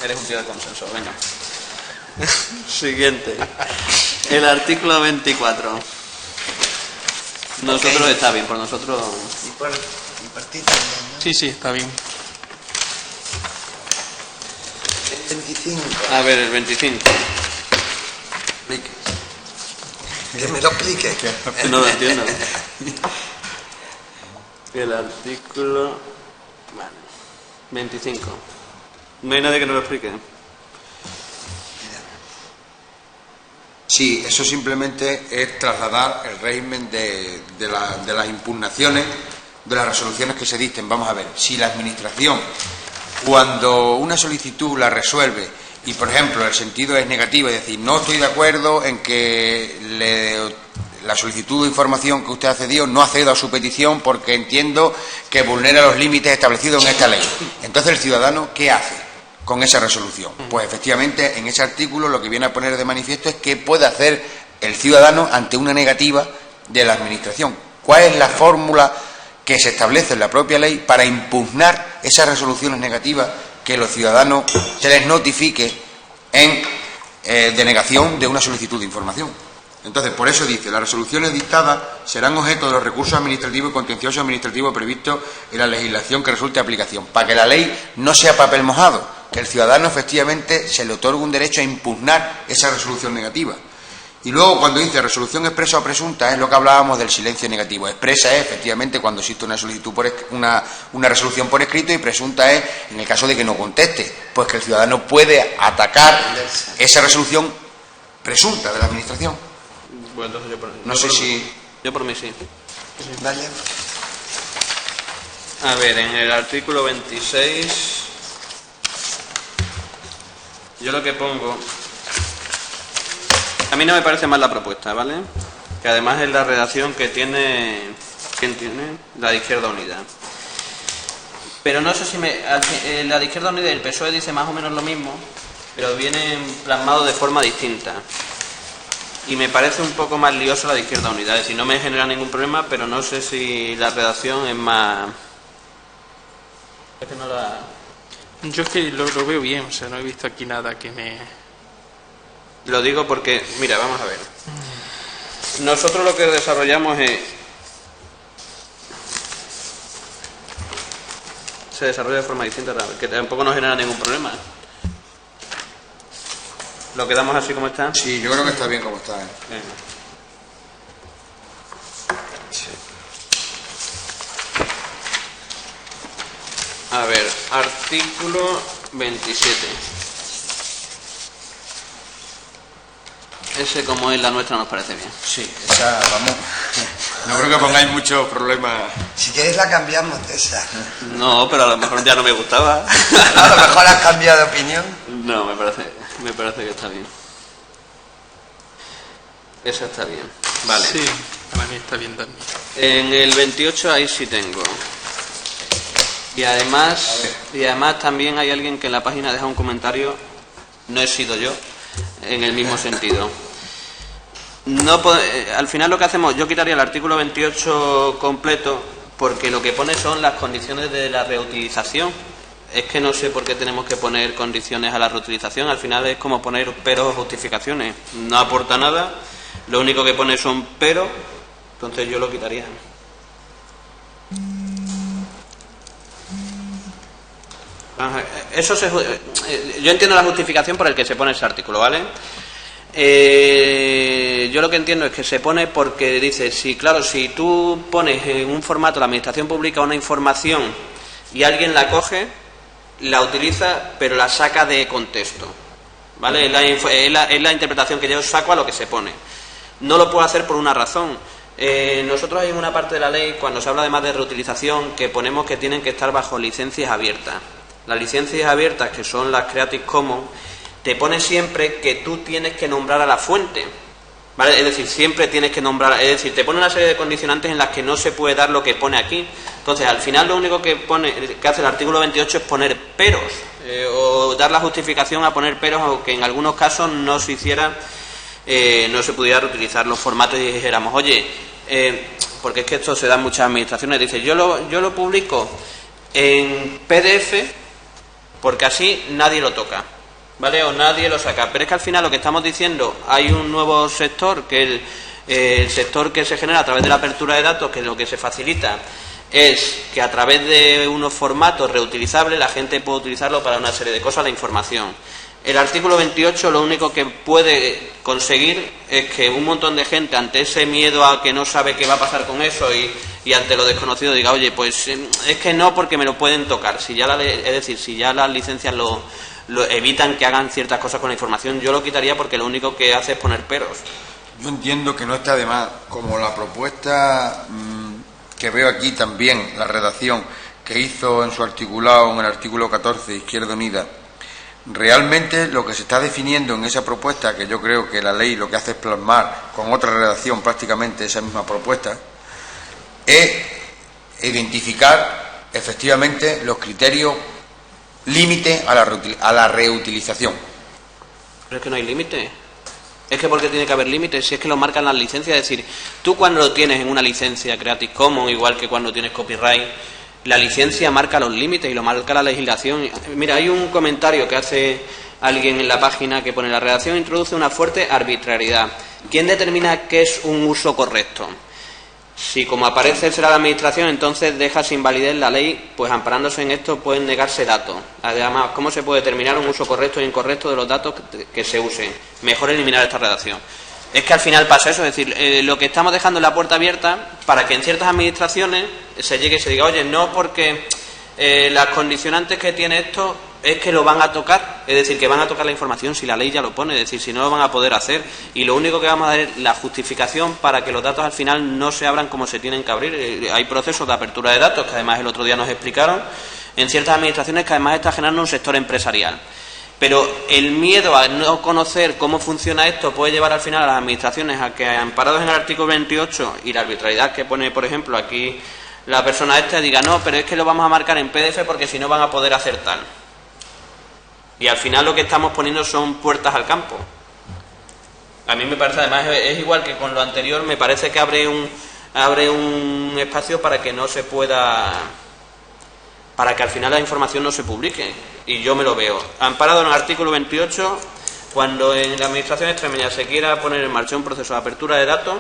Eres un tío de consenso, venga. Siguiente. El artículo 24. Nosotros está bien, por nosotros... Y por ti también, ¿no? Sí, sí, está bien. 25. A ver, el 25. Que me lo explique. No lo entiendo. El artículo... Vale. 25. No hay nadie que nos lo explique. Sí, eso simplemente es trasladar el régimen de las impugnaciones, de las resoluciones que se dicten. Vamos a ver, si la Administración, cuando una solicitud la resuelve y, por ejemplo, el sentido es negativo, es decir, no estoy de acuerdo en que la solicitud de información que usted accedió no accedo a su petición porque entiendo que vulnera los límites establecidos en esta ley. Entonces, ¿el ciudadano qué hace con esa resolución? Pues efectivamente en ese artículo lo que viene a poner de manifiesto es qué puede hacer el ciudadano ante una negativa de la Administración. ¿Cuál es la fórmula que se establece en la propia ley para impugnar esas resoluciones negativas que los ciudadanos se les notifique en denegación de una solicitud de información? Entonces, por eso dice, las resoluciones dictadas serán objeto de los recursos administrativos y contenciosos administrativos previstos en la legislación que resulte de aplicación, para que la ley no sea papel mojado, que el ciudadano efectivamente se le otorgue un derecho a impugnar esa resolución negativa. Y luego, cuando dice resolución expresa o presunta, es lo que hablábamos del silencio negativo. Expresa es efectivamente cuando existe una solicitud una resolución por escrito, y presunta es en el caso de que no conteste, pues que el ciudadano puede atacar esa resolución presunta de la Administración. Pues entonces Yo por mí sí. Vale. A ver, en el artículo 26, yo lo que pongo... A mí no me parece mal la propuesta, ¿vale? Que además es la redacción que tiene... ¿Quién tiene? La de Izquierda Unida. Pero no sé si la de Izquierda Unida y el PSOE dice más o menos lo mismo, pero vienen plasmados de forma distinta. Y me parece un poco más lioso la de Izquierda Unida. Es decir, no me genera ningún problema, pero no sé si la redacción es más... Es que no la... Yo es que lo veo bien, o sea, no he visto aquí nada que me... Lo digo porque, mira, vamos a ver. Nosotros lo que desarrollamos es... Se desarrolla de forma distinta, que tampoco nos genera ningún problema. ¿Lo quedamos así como está? Sí, yo creo que está bien como está. Venga. A ver, artículo 27. Ese, como es la nuestra, nos parece bien. Sí, esa, vamos. No creo que pongáis muchos problemas. Si quieres la cambiamos de esa. No, pero a lo mejor ya no me gustaba. A lo mejor has cambiado de opinión. No, me parece que está bien. Esa está bien. Vale. Sí, para mí está bien también. En el 28 ahí sí tengo. Y además también hay alguien que en la página deja un comentario, no he sido yo, en el mismo sentido. Al final lo que hacemos, yo quitaría el artículo 28 completo, porque lo que pone son las condiciones de la reutilización. Es que no sé por qué tenemos que poner condiciones a la reutilización, al final es como poner peros o justificaciones, no aporta nada, lo único que pone son peros, entonces yo lo quitaría. Yo entiendo la justificación por el que se pone ese artículo, ¿vale? Yo lo que entiendo es que se pone porque dice, si tú pones en un formato, la administración publica una información y alguien la coge, la utiliza, pero la saca de contexto, ¿vale? Es la interpretación que yo saco a lo que se pone. No lo puedo hacer por una razón. Nosotros hay una parte de la ley, cuando se habla además de reutilización, que ponemos que tienen que estar bajo licencias abiertas. Las licencias abiertas, que son las Creative Commons, te pone siempre que tú tienes que nombrar a la fuente, ¿vale? Es decir, siempre tienes que nombrar, es decir, te pone una serie de condicionantes en las que no se puede dar lo que pone aquí. Entonces, al final lo único que hace el artículo 28 es poner peros, o dar la justificación a poner peros, aunque en algunos casos no se hiciera, no se pudiera reutilizar los formatos y dijéramos, oye, porque es que esto se da en muchas administraciones, dice, yo lo publico en PDF porque así nadie lo toca, ¿vale? O nadie lo saca. Pero es que al final lo que estamos diciendo, hay un nuevo sector, que el sector que se genera a través de la apertura de datos, que lo que se facilita es que a través de unos formatos reutilizables la gente puede utilizarlo para una serie de cosas, la información. El artículo 28 lo único que puede conseguir es que un montón de gente, ante ese miedo a que no sabe qué va a pasar con eso y ante lo desconocido, diga, oye, pues es que no, porque me lo pueden tocar. Si ya las licencias lo evitan que hagan ciertas cosas con la información, yo lo quitaría, porque lo único que hace es poner peros. Yo entiendo que no está de más, como la propuesta que veo aquí también, la redacción que hizo en su articulado, en el artículo 14, Izquierda Unida. Realmente lo que se está definiendo en esa propuesta, que yo creo que la ley lo que hace es plasmar con otra redacción prácticamente esa misma propuesta, es identificar efectivamente los criterios límite a la reutilización. Pero es que no hay límite. Es que porque tiene que haber límites, si es que lo marcan las licencias. Es decir, tú cuando lo tienes en una licencia Creative Commons, igual que cuando tienes copyright, la licencia marca los límites y lo marca la legislación. Mira, hay un comentario que hace alguien en la página que pone: la redacción introduce una fuerte arbitrariedad. ¿Quién determina qué es un uso correcto? Si, como aparece, será la administración, entonces deja sin validez la ley, pues amparándose en esto pueden negarse datos. Además, ¿cómo se puede determinar un uso correcto e incorrecto de los datos que se usen? Mejor eliminar esta redacción. Es que al final pasa eso, es decir, lo que estamos dejando es la puerta abierta para que en ciertas administraciones se llegue y se diga, oye, no, porque las condicionantes que tiene esto es que lo van a tocar, es decir, que van a tocar la información si la ley ya lo pone, es decir, si no lo van a poder hacer, y lo único que vamos a dar es la justificación para que los datos al final no se abran como se tienen que abrir. Hay procesos de apertura de datos que además el otro día nos explicaron en ciertas administraciones, que además está generando un sector empresarial. Pero el miedo a no conocer cómo funciona esto puede llevar al final a las administraciones a que, amparados en el artículo 28 y la arbitrariedad que pone, por ejemplo, aquí la persona esta, diga, no, pero es que lo vamos a marcar en PDF porque si no van a poder hacer tal. Y al final lo que estamos poniendo son puertas al campo. A mí me parece, además, es igual que con lo anterior, me parece que abre un espacio para que no se pueda, para que al final la información no se publique. Y yo me lo veo amparado en el artículo 28, cuando en la administración extremeña se quiera poner en marcha un proceso de apertura de datos,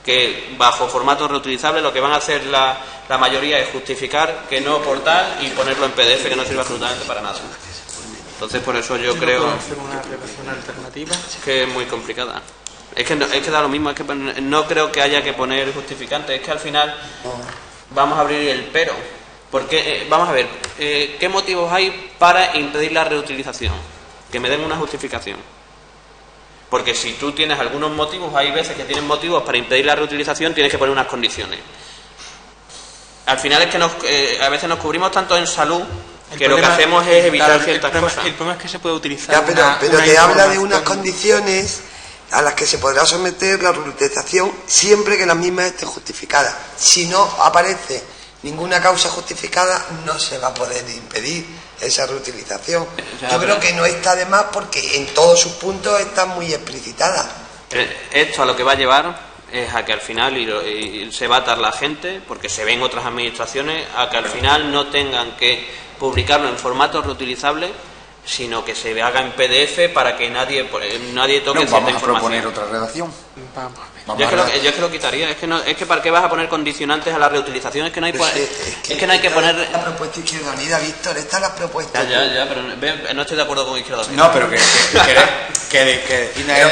que bajo formato reutilizable lo que van a hacer la mayoría es justificar que no por tal y ponerlo en PDF, que no sirve absolutamente para nada. Entonces, por eso yo creo hacer una redacción alternativa, que es muy complicada. Es que da lo mismo, es que no creo que haya que poner justificantes, es que al final vamos a abrir el pero. Porque, vamos a ver, ¿qué motivos hay para impedir la reutilización? Que me den una justificación. Porque si tú tienes algunos motivos, hay veces que tienen motivos para impedir la reutilización, tienes que poner unas condiciones. Al final es que a veces nos cubrimos tanto en salud que lo que hacemos es evitar ciertas cosas. El problema es que se puede utilizar. Ya, pero te habla de unas condiciones a las que se podrá someter la reutilización siempre que las mismas estén justificadas. Si no aparece ninguna causa justificada, no se va a poder impedir esa reutilización. Ya, Yo creo que no está de más porque en todos sus puntos está muy explicitada. Esto a lo que va a llevar es a que al final, y se va a atar la gente, porque se ven otras administraciones, a que al final no tengan que publicarlo en formato reutilizable, sino que se haga en PDF para que nadie toque cierta Vamos a información. proponer otra redacción. Vamos a ver. Yo es que lo quitaría. Es que para qué vas a poner condicionantes a la reutilización. Es que no hay que poner. La propuesta Izquierda Unida, Víctor, esta es la propuesta. Ya, pero no estoy de acuerdo con Izquierda Unida. No, pero que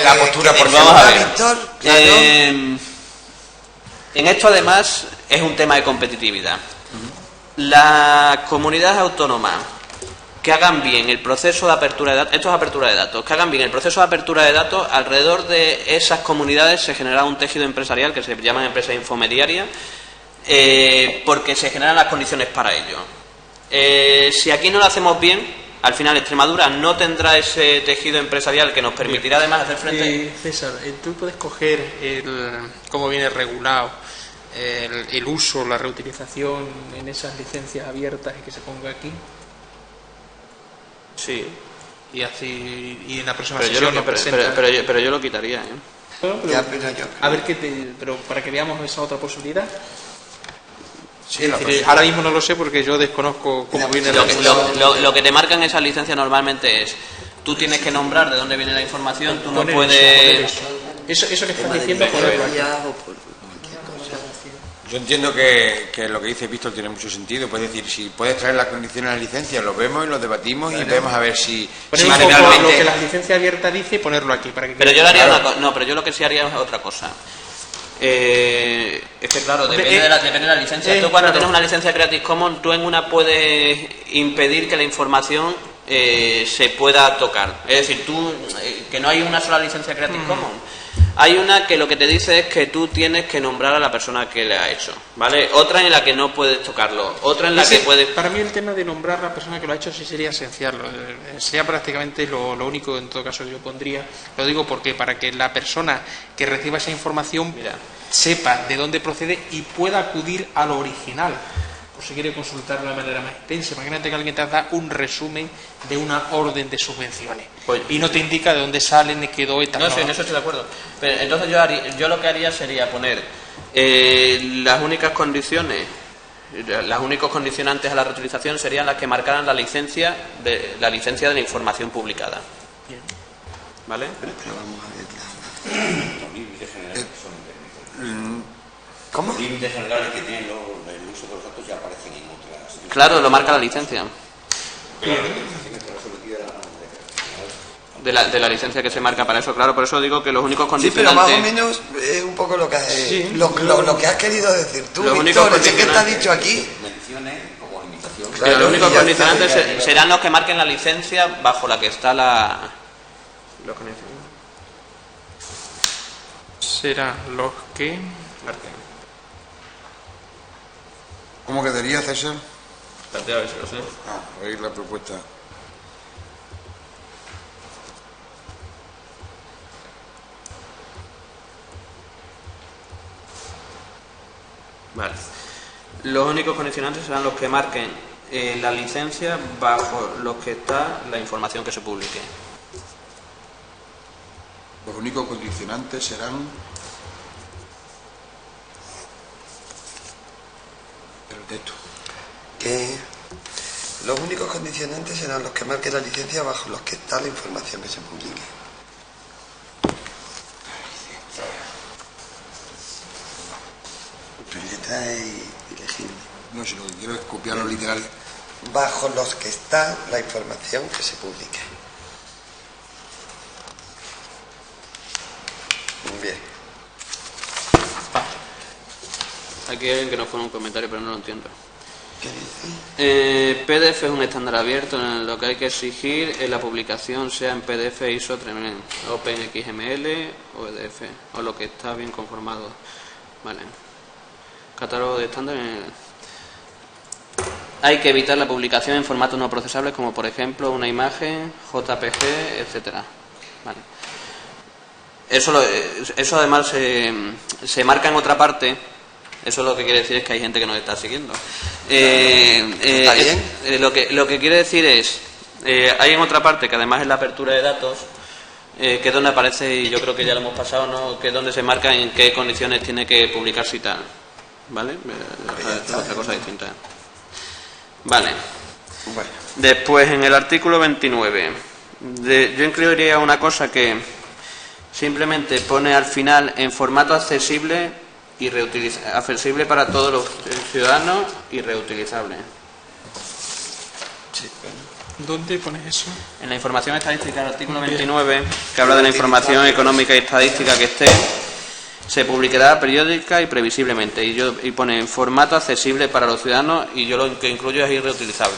la postura por vamos a ver. Víctor, claro. En esto además es un tema de competitividad. Las comunidades autónomas que hagan bien el proceso de apertura de datos, esto es apertura de datos, que hagan bien el proceso de apertura de datos, alrededor de esas comunidades se genera un tejido empresarial que se llama empresa infomediaria, porque se generan las condiciones para ello. Si aquí no lo hacemos bien, al final Extremadura no tendrá ese tejido empresarial que nos permitirá además hacer frente. César, tú puedes coger cómo viene regulado el uso, la reutilización en esas licencias abiertas y que se ponga aquí. Sí. Y así, y en la próxima Pero sesión pero yo lo quitaría, ¿eh? Bueno, pero, Ya, pero yo- a ver pero para que veamos esa otra posibilidad. Sí, Es decir, ahora mismo no lo sé porque yo desconozco cómo viene Lo que te marcan esas licencias normalmente es: tú tienes que nombrar de dónde viene la información, tú no Poner puedes. eso que estás diciendo, ponerlo aquí. Yo entiendo que lo que dice Víctor tiene mucho sentido. Puedes decir, si puedes traer las condiciones de la licencia, lo vemos y lo debatimos y vemos a ver si Poner un poco lo finalmente... que la licencia abierta dice y ponerlo aquí. Para que Pero yo quede le haría claro. una cosa. No, pero yo lo que sí haría es otra cosa. Es que claro, depende de la licencia. Tú cuando claro. tienes una licencia Creative Commons, tú en una puedes impedir que la información se pueda tocar. Es decir, que no hay una sola licencia Creative Commons. Hay una que lo que te dice es que tú tienes que nombrar a la persona que le ha hecho, ¿vale? Otra en la que no puedes tocarlo, otra en la que puedes... Para mí el tema de nombrar a la persona que lo ha hecho sí sería esencial. Sería prácticamente lo único en todo caso que yo pondría. Lo digo porque para que la persona que reciba esa información sepa de dónde procede y pueda acudir a lo original. O si quiere consultar de una manera más extensa. Imagínate que alguien te da un resumen de una orden de subvenciones Pues- y no te indica de dónde salen, ni quedó y tal. No, sí, en eso estoy de acuerdo. Pero entonces yo lo que haría sería poner las únicas condiciones, los únicos condicionantes a la reutilización serían las que marcaran la licencia de la información publicada. Bien. ¿Vale? ¿Cómo? Los límites generales que tienen el uso de los datos ya aparecen en otras. Claro, lo marca la licencia. De la licencia que se marca para eso, claro, por eso digo que los únicos Sí, pero más condicionantes... o menos es un poco lo que has, Sí. lo que has querido decir tú, Los Víctor, únicos ese que está condicionantes. dicho aquí. Menciones como limitación. Pero Claro, los únicos y ya condicionantes está. serán los que marquen la licencia bajo la que está la... Los condicionantes. Serán los que... ¿Cómo quedaría, César? Espérate, a ver si lo sé. Oír la propuesta. Vale. Los únicos condicionantes serán los que marquen la licencia bajo los que está la información que se publique. Los únicos condicionantes serán... el texto. Que los únicos condicionantes serán los que marquen la licencia bajo los que está la información que se publique. Está ilegible. No, si lo que quiero es copiarlo literal. Bajo los que está la información que se publique. Bien. Aquí hay alguien que nos pone un comentario, pero no lo entiendo. ¿Qué dice? PDF es un estándar abierto en lo que hay que exigir es la publicación sea en PDF, ISO, OpenXML o EDF, o lo que está bien conformado. Vale. Catálogo de estándar. Hay que evitar la publicación en formatos no procesables, como por ejemplo una imagen, JPG, etcétera. Vale. Eso además se marca en otra parte, Eso lo que quiere decir es que hay gente que nos está siguiendo. ¿Está bien? Lo que quiere decir es, hay en otra parte, que además es la apertura de datos, que es donde aparece, y yo creo que ya lo hemos pasado, ¿no? Que es donde se marca en qué condiciones tiene que publicarse y tal. ¿Vale? Es otra cosa distinta. Vale. Bueno. Después, en el artículo 29, yo incluiría una cosa que simplemente pone al final en formato accesible y accesible para todos los ciudadanos y reutilizable. Sí. ¿Dónde pones eso? En la información estadística del artículo 29, que habla de la información económica y estadística que esté, se publicará periódica y previsiblemente, y pone en formato accesible para los ciudadanos, y yo lo que incluyo es ir reutilizable.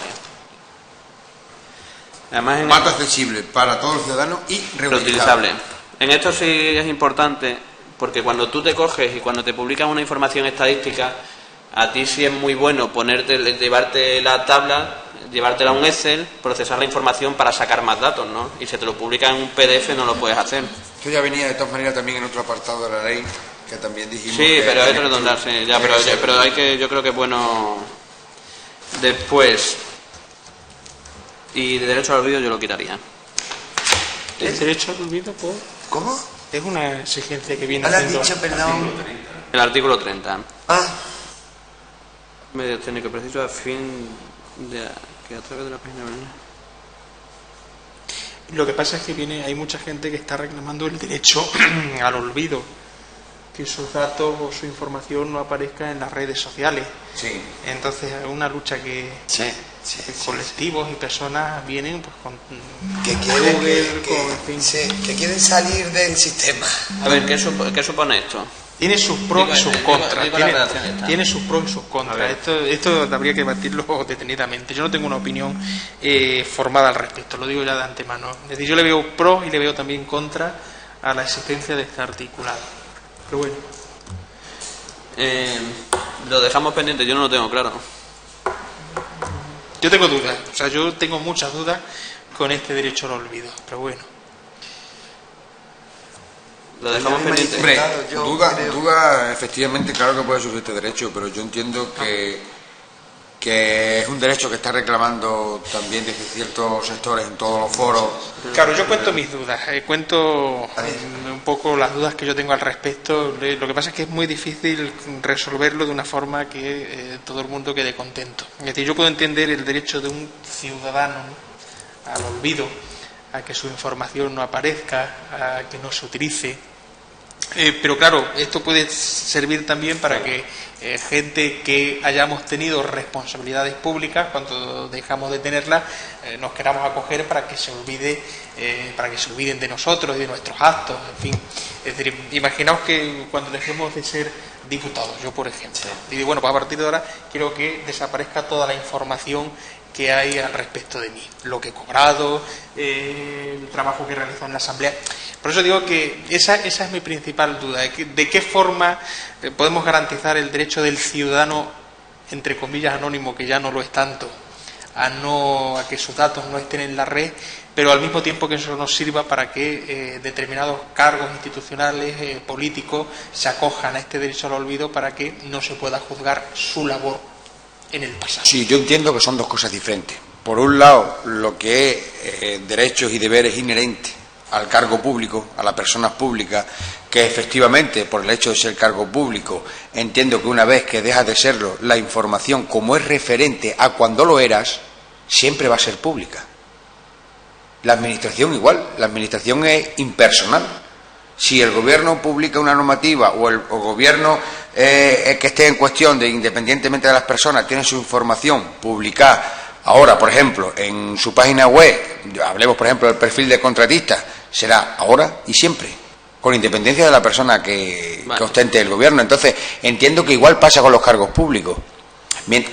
Además, Formato accesible para todos los ciudadanos y reutilizable. En esto sí es importante, porque cuando tú te coges y cuando te publican una información estadística, a ti sí es muy bueno llevarte la tabla, llevártela a un Excel, procesar la información para sacar más datos, ¿no? Y si te lo publican en un PDF no lo puedes hacer. Esto ya venía de todas maneras también en otro apartado de la ley, que también dijimos. Sí, pero hay que redondarse, ya, pero hay que, yo creo que es bueno. Después, y de derecho al olvido yo lo quitaría. El derecho al olvido, pues, ¿Cómo? es una exigencia que viene ¿No lo has haciendo... dicho, perdón? El artículo 30. Ah, Medios técnicos precisos a fin de que a través de la página web. Lo que pasa es que hay mucha gente que está reclamando el derecho al olvido, que sus datos o su información no aparezca en las redes sociales. Sí. Entonces es una lucha que colectivos y personas vienen pues con que quieren, Google, con, en fin. sí, que quieren salir del sistema. A ver, ¿qué supone esto? Tiene sus pros y sus contras. digo la redacción esta. Tiene sus pros y sus contras. Esto habría que debatirlo detenidamente. Yo no tengo una opinión formada al respecto, lo digo ya de antemano. Es decir, yo le veo pros y le veo también contras a la existencia de este articulado. Pero bueno. Lo dejamos pendiente, yo no lo tengo claro. Yo tengo dudas, o sea, yo tengo muchas dudas con este derecho al olvido, pero bueno. Lo dejamos pendiente. Hombre, Yo duda, efectivamente, claro que puede surgir este derecho, pero yo entiendo que es un derecho que está reclamando también desde ciertos sectores en todos los foros. Claro, yo cuento mis dudas, cuento un poco las dudas que yo tengo al respecto. Lo que pasa es que es muy difícil resolverlo de una forma que todo el mundo quede contento. Es decir, yo puedo entender el derecho de un ciudadano, ¿no?, al olvido, a que su información no aparezca, a que no se utilice. Pero claro, esto puede servir también para que gente que hayamos tenido responsabilidades públicas, cuando dejamos de tenerlas, nos queramos acoger para que se olviden de nosotros y de nuestros actos, en fin. Es decir, imaginaos que cuando dejemos de ser diputados, yo por ejemplo, y bueno, pues a partir de ahora quiero que desaparezca toda la información que hay al respecto de mí, lo que he cobrado, el trabajo que he realizado en la Asamblea. Por eso digo que esa es mi principal duda, de qué forma podemos garantizar el derecho del ciudadano, entre comillas, anónimo, que ya no lo es tanto, a que sus datos no estén en la red, pero al mismo tiempo que eso nos sirva para que determinados cargos institucionales, políticos, se acojan a este derecho al olvido para que no se pueda juzgar su labor en el pasado. Sí, yo entiendo que son dos cosas diferentes. Por un lado, lo que es derechos y deberes inherentes al cargo público, a la persona pública, que efectivamente, por el hecho de ser cargo público, entiendo que una vez que dejas de serlo, la información, como es referente a cuando lo eras, siempre va a ser pública. La administración igual, la administración es impersonal. Si el gobierno publica una normativa o el gobierno que esté en cuestión, independientemente de las personas, tiene su información publicada ahora, por ejemplo, en su página web, hablemos por ejemplo del perfil de contratista, será ahora y siempre, con independencia de la persona que ostente el gobierno. Entonces, entiendo que igual pasa con los cargos públicos.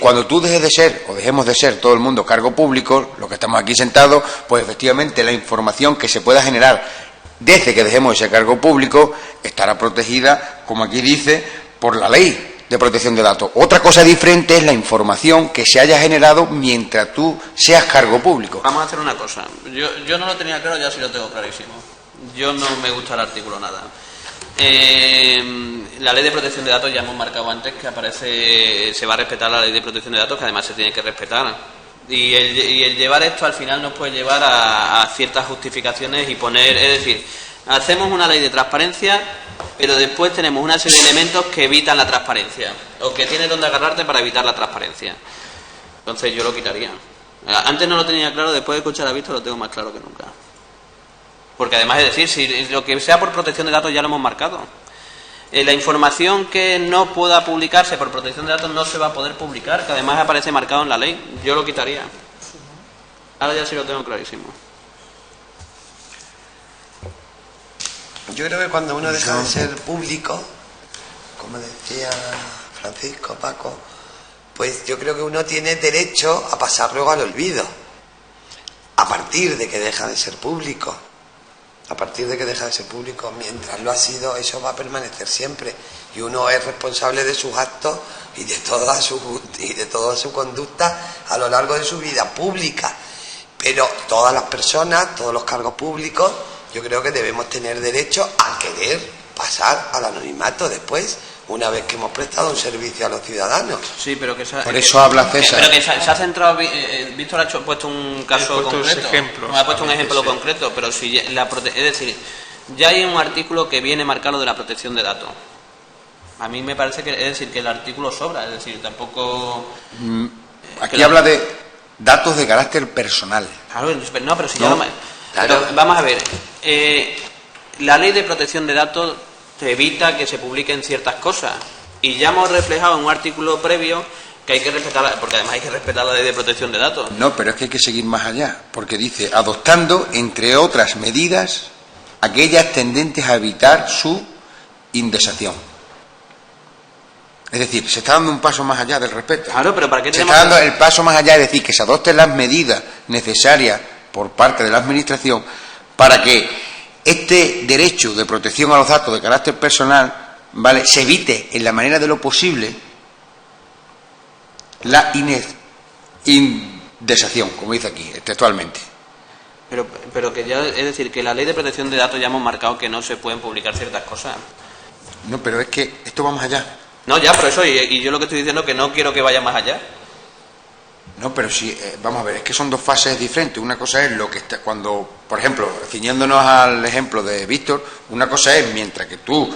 Cuando tú dejes de ser, o dejemos de ser todo el mundo cargo público, los que estamos aquí sentados, pues efectivamente la información que se pueda generar desde que dejemos ese cargo público estará protegida, como aquí dice, por la ley de protección de datos. Otra cosa diferente es la información que se haya generado mientras tú seas cargo público. Vamos a hacer una cosa. Yo no lo tenía claro, ya sí lo tengo clarísimo. Yo no me gusta el artículo nada. La ley de protección de datos ya hemos marcado antes que se va a respetar la ley de protección de datos, que además se tiene que respetar. Y el llevar esto al final nos puede llevar a ciertas justificaciones y poner, es decir, hacemos una ley de transparencia, pero después tenemos una serie de elementos que evitan la transparencia o que tienes donde agarrarte para evitar la transparencia. Entonces yo lo quitaría. Antes no lo tenía claro, después de escuchar a Víctor lo tengo más claro que nunca. Porque además, es decir, si lo que sea por protección de datos ya lo hemos marcado. La información que no pueda publicarse por protección de datos no se va a poder publicar, que además aparece marcado en la ley. Yo lo quitaría. Ahora ya sí lo tengo clarísimo. Yo creo que cuando uno deja de ser público, como decía Francisco, Paco, pues yo creo que uno tiene derecho a pasar luego al olvido, a partir de que deja de ser público. A partir de que deja de ser público, mientras lo ha sido, eso va a permanecer siempre. Y uno es responsable de sus actos y de toda su conducta a lo largo de su vida pública. Pero todas las personas, todos los cargos públicos, yo creo que debemos tener derecho a querer pasar al anonimato después, una vez que hemos prestado un servicio a los ciudadanos. Sí, pero que por eso habla César. Pero que se ha centrado, Víctor ha puesto un caso concreto. Ha puesto un ejemplo concreto, pero si es decir, ya hay un artículo que viene marcado de la protección de datos. A mí me parece que es decir que el artículo sobra, es decir, tampoco. Aquí habla de datos de carácter personal. Claro, no, pero si ya pero vamos a ver. La ley de protección de datos te evita que se publiquen ciertas cosas y ya hemos reflejado en un artículo previo que hay que respetar, porque además hay que respetar la ley de protección de datos. No, pero es que hay que seguir más allá, porque dice, adoptando, entre otras medidas, aquellas tendentes a evitar su indexación. Es decir, se está dando un paso más allá del respeto. Claro, pero ¿para qué se está dando el paso más allá, es decir, que se adopten las medidas necesarias por parte de la Administración para que este derecho de protección a los datos de carácter personal, ¿vale?, se evite en la manera de lo posible la indexación, como dice aquí, textualmente. Pero que ya, es decir, que la ley de protección de datos ya hemos marcado que no se pueden publicar ciertas cosas. No, pero es que esto va más allá. No, ya, por eso, y yo lo que estoy diciendo es que no quiero que vaya más allá. No, pero sí, vamos a ver, es que son dos fases diferentes. Una cosa es lo que está, cuando, por ejemplo, ciñéndonos al ejemplo de Víctor, una cosa es mientras que tú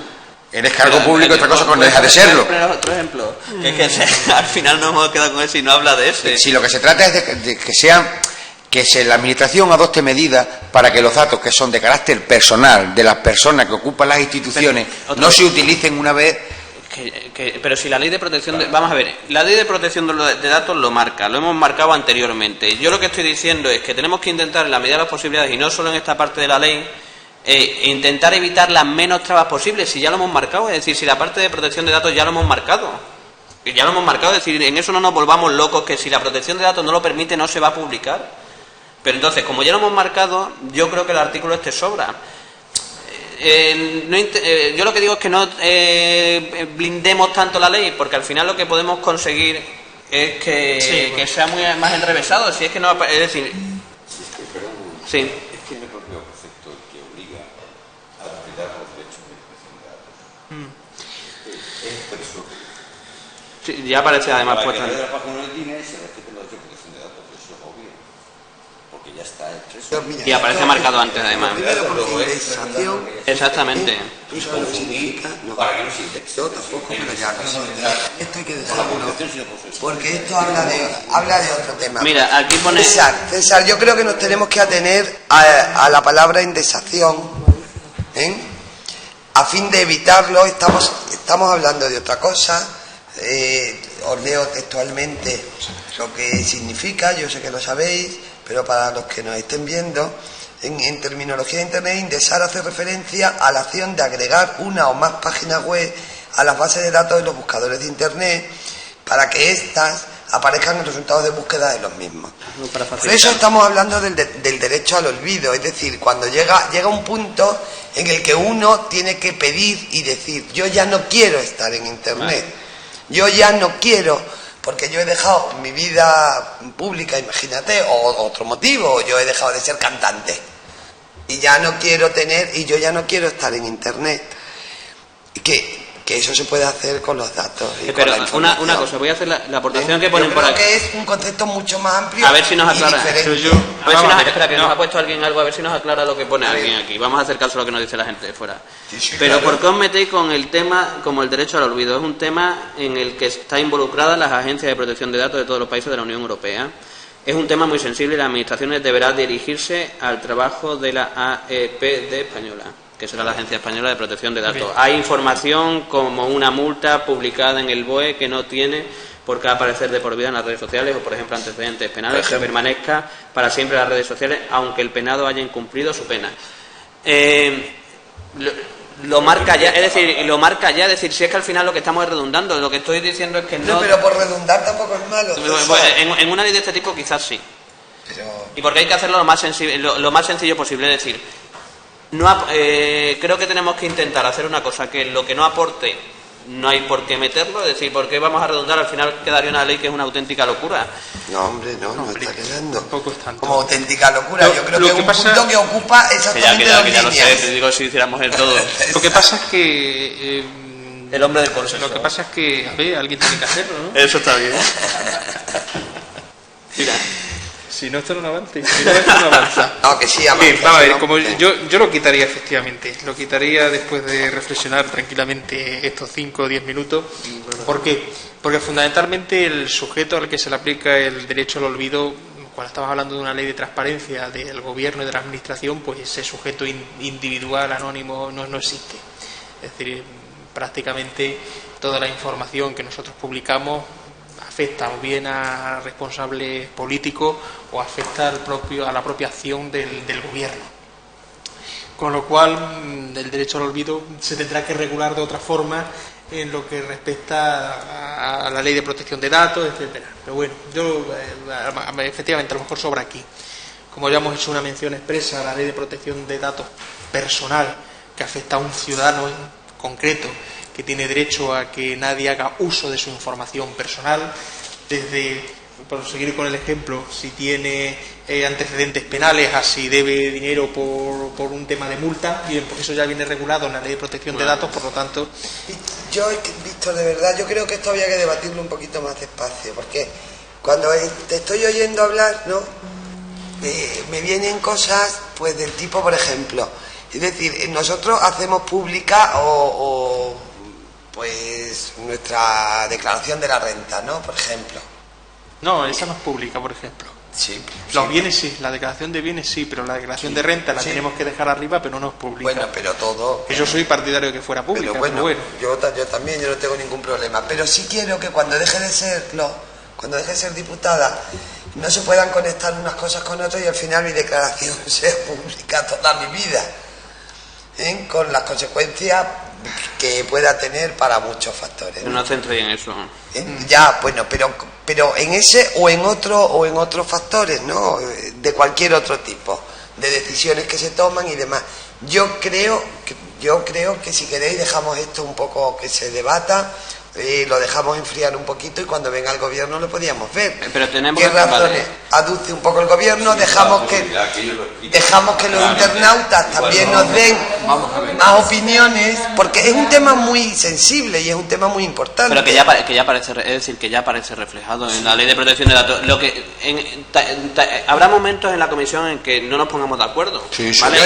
eres cargo público, otra cosa cuando dejas de serlo. Otro ejemplo, que es que al final nos hemos quedado con eso y no habla de ese. Si lo que se trata es de que la Administración adopte medidas para que los datos que son de carácter personal de las personas que ocupan las instituciones no se utilicen una vez. Pero si la ley de protección vamos a ver, la ley de protección de datos lo marca, lo hemos marcado anteriormente. Yo lo que estoy diciendo es que tenemos que intentar en la medida de las posibilidades, y no solo en esta parte de la ley, intentar evitar las menos trabas posibles. Si ya lo hemos marcado, es decir, si la parte de protección de datos ya lo hemos marcado, es decir, en eso no nos volvamos locos, que si la protección de datos no lo permite no se va a publicar. Pero entonces, como ya lo hemos marcado, yo creo que el artículo este sobra. Yo lo que digo es que no blindemos tanto la ley, porque al final lo que podemos conseguir es que sea más enrevesado. Si es que no, es decir, sí. Es que es el propio precepto el que obliga a respetar los derechos de protección de datos. Sí, ya aparece además puesto. Para que la página del DINE se respeten los derechos de protección de datos, eso es obvio. Porque ya está hecho eso. Y aparece marcado antes además. Exactamente. Eso no significa, no. Para que no se indexe. Yo tampoco, pero ya no sé. Esto hay que dejarlo, porque esto habla de otro tema. Mira, aquí pone. César, yo creo que nos tenemos que atener a la palabra indexación, a fin de evitarlo. Estamos hablando de otra cosa. Os leo textualmente lo que significa, yo sé que lo sabéis, pero para los que nos estén viendo, en terminología de Internet, indexar hace referencia a la acción de agregar una o más páginas web a las bases de datos de los buscadores de Internet para que éstas aparezcan en resultados de búsqueda de los mismos. Por eso estamos hablando del derecho al olvido, es decir, cuando llega un punto en el que uno tiene que pedir y decir, yo ya no quiero estar en Internet, yo ya no quiero, porque yo he dejado mi vida pública, imagínate, o otro motivo, yo he dejado de ser cantante y ya no quiero y yo ya no quiero estar en Internet. que eso se puede hacer con los datos. Y pero con la una cosa, voy a hacer la aportación que ponen yo por creo aquí. que es un concepto mucho más amplio. A ver si nos y aclara. diferente. A ver si nos, espera, que nos ha puesto alguien algo, a ver si nos aclara lo que pone alguien aquí. Vamos a hacer caso a lo que nos dice la gente de fuera. Sí, Pero claro. ¿por qué os metéis con el tema como el derecho al olvido? Es un tema en el que está involucrada las agencias de protección de datos de todos los países de la Unión Europea. Es un tema muy sensible y las administraciones deberán dirigirse al trabajo de la AEPD española, que será la Agencia Española de Protección de Datos. Hay información como una multa publicada en el BOE que no tiene por qué aparecer de por vida en las redes sociales o, por ejemplo, antecedentes penales, que permanezca para siempre en las redes sociales, aunque el penado haya incumplido su pena. Lo marca ya, es decir, si es que al final lo que estamos es redundando, lo que estoy diciendo es que no... No, pero por redundar tampoco es malo. En una ley de este tipo quizás sí. Pero... Y porque hay que hacerlo lo más sencillo posible, es decir, creo que tenemos que intentar hacer una cosa que lo que no aporte no hay por qué meterlo, es decir, ¿por qué vamos a redundar? Al final quedaría una ley que es una auténtica locura. No, hombre, no está quedando. Tampoco es tanto. Como auténtica locura. Yo creo que es un pasa- punto que ocupa exactamente dos Que ya lo sé, líneas. te digo si hiciéramos el todo. Lo que pasa es que... El hombre del consenso. Lo que pasa es que, a ver, alguien tiene que hacerlo, ¿no? Eso está bien. Mira. Si no, esto no avanza. Si no, esto no avanza. No, que sí, avanza, Bien, vamos a ver, ¿no? como Sí. yo lo quitaría efectivamente. Lo quitaría después de reflexionar tranquilamente estos 5 o 10 minutos. ¿Por qué? Porque fundamentalmente el sujeto al que se le aplica el derecho al olvido, cuando estamos hablando de una ley de transparencia del gobierno y de la administración, pues ese sujeto individual, anónimo, no existe. Es decir, prácticamente toda la información que nosotros publicamos afecta o bien a responsables políticos o afecta a la propia acción del gobierno. Con lo cual, el derecho al olvido se tendrá que regular de otra forma en lo que respecta a la ley de protección de datos, etcétera. Pero bueno, yo efectivamente a lo mejor sobra aquí. Como ya hemos hecho una mención expresa a la ley de protección de datos personal que afecta a un ciudadano en concreto, que tiene derecho a que nadie haga uso de su información personal, desde, por seguir con el ejemplo, si tiene antecedentes penales, a si debe dinero por un tema de multa, bien, pues eso ya viene regulado en la ley de protección de datos, por lo tanto... Yo, Víctor, de verdad, yo creo que esto había que debatirlo un poquito más despacio, porque cuando te estoy oyendo hablar, ¿no? Me vienen cosas, pues, del tipo, por ejemplo, es decir, nosotros hacemos pública pues nuestra declaración de la renta, ¿no? Por ejemplo. No, esa no es pública, por ejemplo. Sí. Los bienes sí, la declaración de bienes sí, pero la declaración de renta la tenemos que dejar arriba, pero no es pública. Bueno, pero todo... Que yo soy partidario de que fuera pública, pero bueno. Yo también, yo no tengo ningún problema. Pero sí quiero que cuando deje de ser diputada, no se puedan conectar unas cosas con otras y al final mi declaración sea pública toda mi vida, con las consecuencias que pueda tener para muchos factores. No centréis en eso. Ya, bueno, pero en ese o en otros factores, ¿no? De cualquier otro tipo, de decisiones que se toman y demás. Yo creo que si queréis dejamos esto un poco que se debata, lo dejamos enfriar un poquito y cuando venga el gobierno lo podíamos ver. Pero tenemos ¿Qué razones aduce un poco el gobierno? Dejamos que los internautas también nos den más opiniones, porque es un tema muy sensible y es un tema muy importante. Pero que ya aparece reflejado en la ley de protección de datos. Habrá momentos en la comisión en que no nos pongamos de acuerdo. Sí, sí. ¿vale?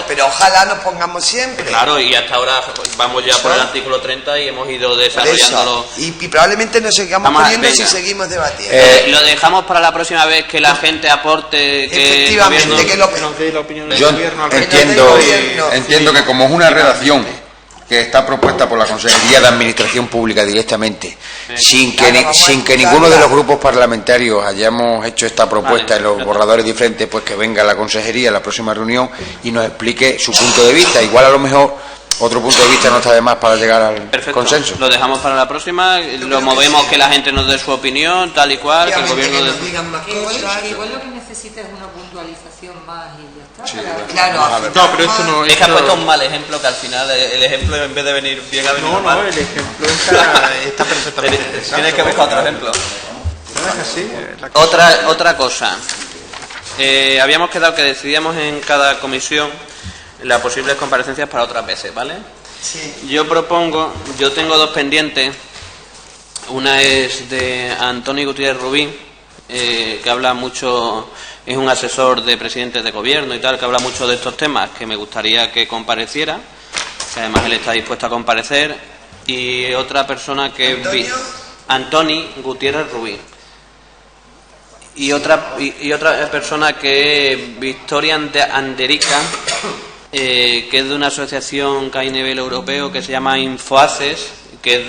Pero ojalá nos pongamos siempre. Claro, y hasta ahora vamos ya por el artículo 30 y hemos ido desarrollándolo. Y probablemente nos sigamos poniendo si seguimos debatiendo. Lo dejamos para la próxima vez que la gente aporte. Efectivamente, que nos dé la opinión del Yo gobierno al entiendo que como es una redacción que está propuesta por la Consejería de Administración Pública directamente, sin que ninguno de los grupos parlamentarios hayamos hecho esta propuesta en los borradores diferentes, pues que venga la Consejería a la próxima reunión y nos explique su punto de vista. Igual a lo mejor otro punto de vista no está de más para llegar al consenso. Lo dejamos para la próxima, lo movemos, que la gente nos dé su opinión, tal y cual, que el gobierno nos digan más cosas. Igual lo que necesita es una puntualización más y ya está. Sí, Claro, No, pero esto no es que has puesto un mal ejemplo, que al final el ejemplo en vez de venir bien ha venido mal. No, el ejemplo está perfectamente interesante. Tienes que buscar otro ejemplo. No es así. Otra cosa. Habíamos quedado que decidíamos en cada comisión las posibles comparecencias para otras veces, ¿vale? Sí. Yo tengo dos pendientes. Una es de Antonio Gutiérrez Rubí, que habla mucho, es un asesor de presidentes de gobierno y tal, que habla mucho de estos temas, que me gustaría que compareciera, que además él está dispuesto a comparecer. Y otra persona que es Antonio Gutiérrez Rubí. Y otra persona que es Victoria Anderica, que es de una asociación que hay a nivel europeo que se llama Infoaces, que es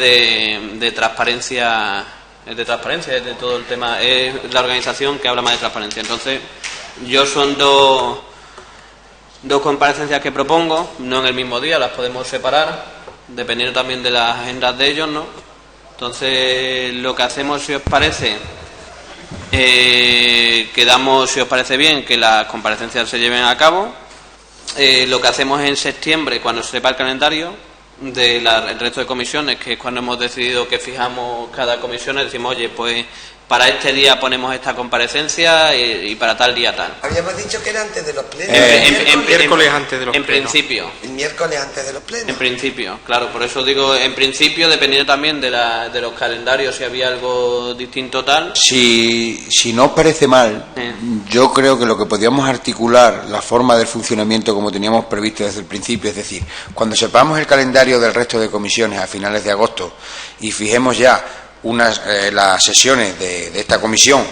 de transparencia, es de todo el tema, es la organización que habla más de transparencia. Entonces, yo son dos comparecencias que propongo, no en el mismo día, las podemos separar, dependiendo también de las agendas de ellos, ¿no? Entonces, lo que hacemos, si os parece, quedamos, si os parece bien, que las comparecencias se lleven a cabo. Lo que hacemos en septiembre, cuando se sepa el calendario del resto de comisiones, que es cuando hemos decidido que fijamos cada comisión, decimos, oye, pues para este día ponemos esta comparecencia y para tal día tal. Habíamos dicho que era antes de los plenos. Miércoles antes de los plenos. En principio. El miércoles antes de los plenos. En principio, claro, por eso digo, en principio, dependiendo también de los calendarios, si había algo distinto tal. Si no os parece mal, yo creo que lo que podríamos articular, la forma del funcionamiento como teníamos previsto desde el principio, es decir, cuando sepamos el calendario del resto de comisiones a finales de agosto y fijemos ya las sesiones de esta comisión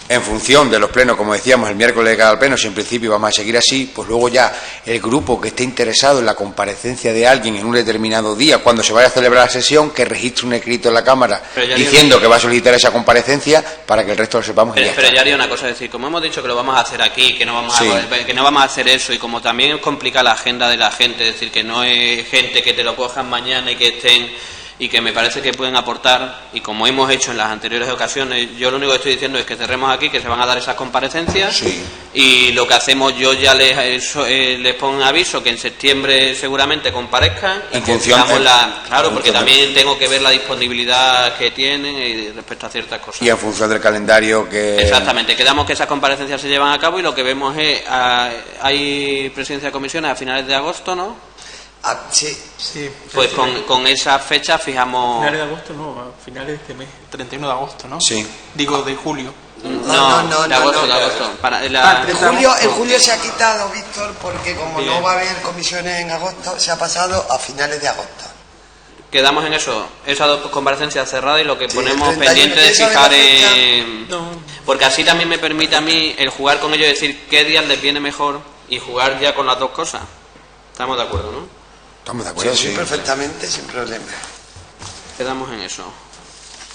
en función de los plenos, como decíamos, el miércoles de cada pleno, si en principio vamos a seguir así, pues luego ya el grupo que esté interesado en la comparecencia de alguien en un determinado día, cuando se vaya a celebrar la sesión, que registre un escrito en la Cámara diciendo que va a solicitar esa comparecencia para que el resto lo sepamos. Pero ya haría una cosa, es decir, como hemos dicho que lo vamos a hacer aquí, que no vamos a hacer eso, y como también complica la agenda de la gente, es decir, que no es gente que te lo cojan mañana y que estén, y que me parece que pueden aportar, y como hemos hecho en las anteriores ocasiones, yo lo único que estoy diciendo es que cerremos aquí, que se van a dar esas comparecencias, y lo que hacemos, yo ya les pongo un aviso que en septiembre seguramente comparezcan, y en que función claro, porque también tengo que ver la disponibilidad que tienen y respecto a ciertas cosas. Y en función del calendario que... Exactamente, quedamos que esas comparecencias se llevan a cabo, y lo que vemos es, hay presidencia de comisiones a finales de agosto, ¿no? Sí. Pues con esa fecha fijamos... Finales de agosto, no, a finales de este mes, 31 de agosto, ¿no? Sí. Digo, de julio. No, de agosto. En julio se ha quitado, Víctor, porque como no va a haber comisiones en agosto, se ha pasado a finales de agosto. Quedamos en eso, esas dos comparecencias cerradas, y lo que ponemos 31, pendiente de fijar en... No. Porque así también me permite a mí el jugar con ellos, decir qué días les viene mejor y jugar ya con las dos cosas. ¿Estamos de acuerdo, no? Estamos de acuerdo, Sí, perfectamente, sin problema. Quedamos en eso.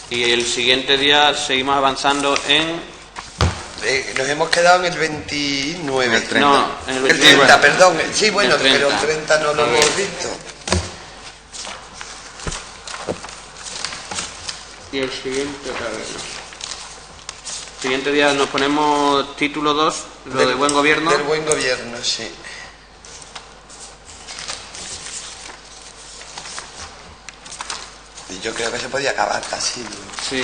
Y el siguiente día seguimos avanzando en... Nos hemos quedado en el 29. En el 30. No, en el El 29. 30, perdón. Sí, bueno, El 30. pero el 30 no lo hemos visto. Y el siguiente día nos ponemos título 2, lo de buen gobierno. Del buen gobierno, sí. Y yo creo que se podía acabar casi. Sí.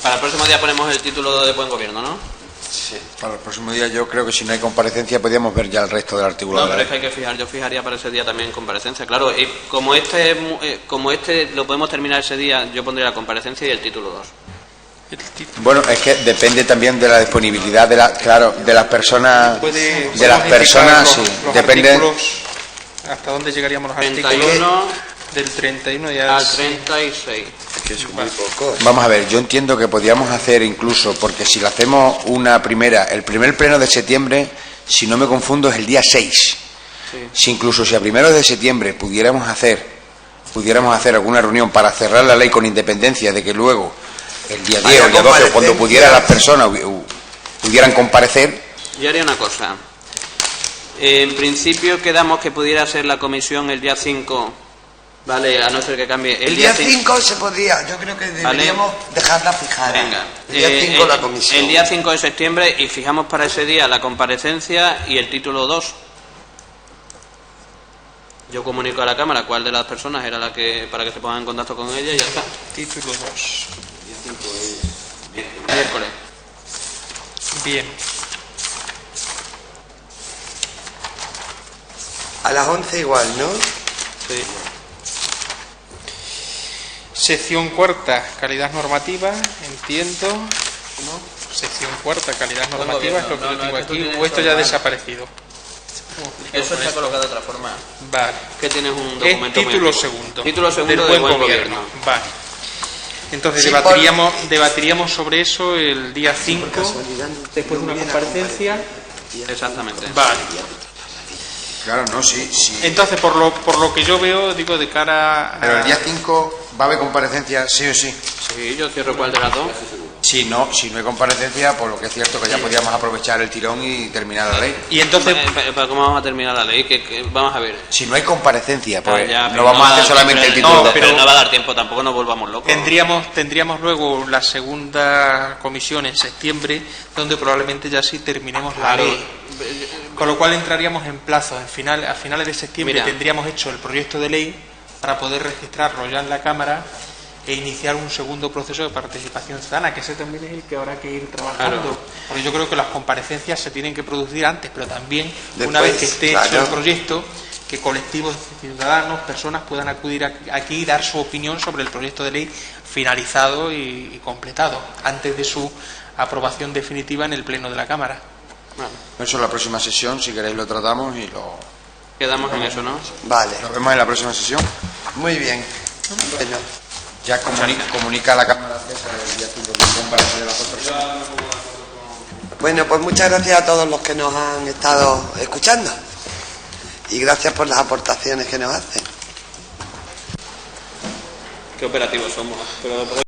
Para el próximo día ponemos el título de buen gobierno, ¿no? Sí. Para el próximo día yo creo que si no hay comparecencia podríamos ver ya el resto del artículo. No, pero es que hay que fijar, yo fijaría para ese día también comparecencia, claro. Y como este lo podemos terminar ese día, yo pondría la comparecencia y el título 2. Bueno, es que depende también de la disponibilidad de las personas, sí, depende. Artículos, ¿hasta dónde llegaríamos los 31 artículos? Del 31 ya al 36. Que son muy pocos. Vamos a ver, yo entiendo que podríamos hacer incluso, porque si lo hacemos el primer pleno de septiembre, si no me confundo, es el día 6. Sí. Si incluso si a primeros de septiembre pudiéramos hacer alguna reunión para cerrar la ley con independencia de que luego el día 10 o el día 12, cuando pudiera las personas pudieran comparecer. Yo haría una cosa. En principio quedamos que pudiera ser la comisión el día 5, ¿vale? A no ser que cambie. El día 5 se podría, yo creo que deberíamos dejarla fijada. Venga. El día 5 la comisión. El día 5 de septiembre, y fijamos para ese día la comparecencia y el título 2. Yo comunico a la Cámara cuál de las personas era la que, para que se pongan en contacto con ella, y ya está. Título 2. Miércoles. Bien. A las 11 igual, ¿no? Sí. Sección cuarta, calidad normativa, entiendo. ¿No? Sección cuarta, calidad normativa, es lo que yo tengo aquí, o esto ya ha desaparecido. Eso se ha colocado de otra forma. Vale. Que tienes un documento Es título muy segundo. Título segundo del de buen buen gobierno. gobierno. Vale. Entonces Sí, debatiríamos sobre eso el día 5, después de una comparecencia. Exactamente. Vale. Claro, no, sí. Entonces, por lo que yo veo, digo, de cara a... Pero el día 5 va a haber comparecencia, sí o sí. Sí, yo cierro cuál de las dos. Si no hay comparecencia, por lo que es cierto que ya podríamos aprovechar el tirón y terminar la ley. Y entonces... ¿Pero cómo vamos a terminar la ley? Vamos a ver. Si no hay comparecencia, pues Ya, no pero vamos va a hacer dar solamente el tiempo, título. pero no va a dar tiempo, tampoco nos volvamos locos. Tendríamos luego la segunda comisión en septiembre, donde probablemente ya sí terminemos la ley. Con lo cual entraríamos en plazo. A finales de septiembre tendríamos hecho el proyecto de ley para poder registrarlo ya en la Cámara e iniciar un segundo proceso de participación ciudadana, que ese también es el que habrá que ir trabajando. Claro. Porque yo creo que las comparecencias se tienen que producir antes, pero también después, una vez que esté hecho el proyecto, que colectivos de ciudadanos, personas puedan acudir aquí y dar su opinión sobre el proyecto de ley finalizado y completado, antes de su aprobación definitiva en el Pleno de la Cámara. Eso en la próxima sesión, si queréis lo tratamos y lo... Quedamos en eso, ¿no? Vale. Nos vemos en la próxima sesión. Muy bien. Bueno. Ya comunica a la Cámara el día 5 que comparece de las dos personas. Bueno, pues muchas gracias a todos los que nos han estado escuchando y gracias por las aportaciones que nos hacen. Qué operativos somos. Pero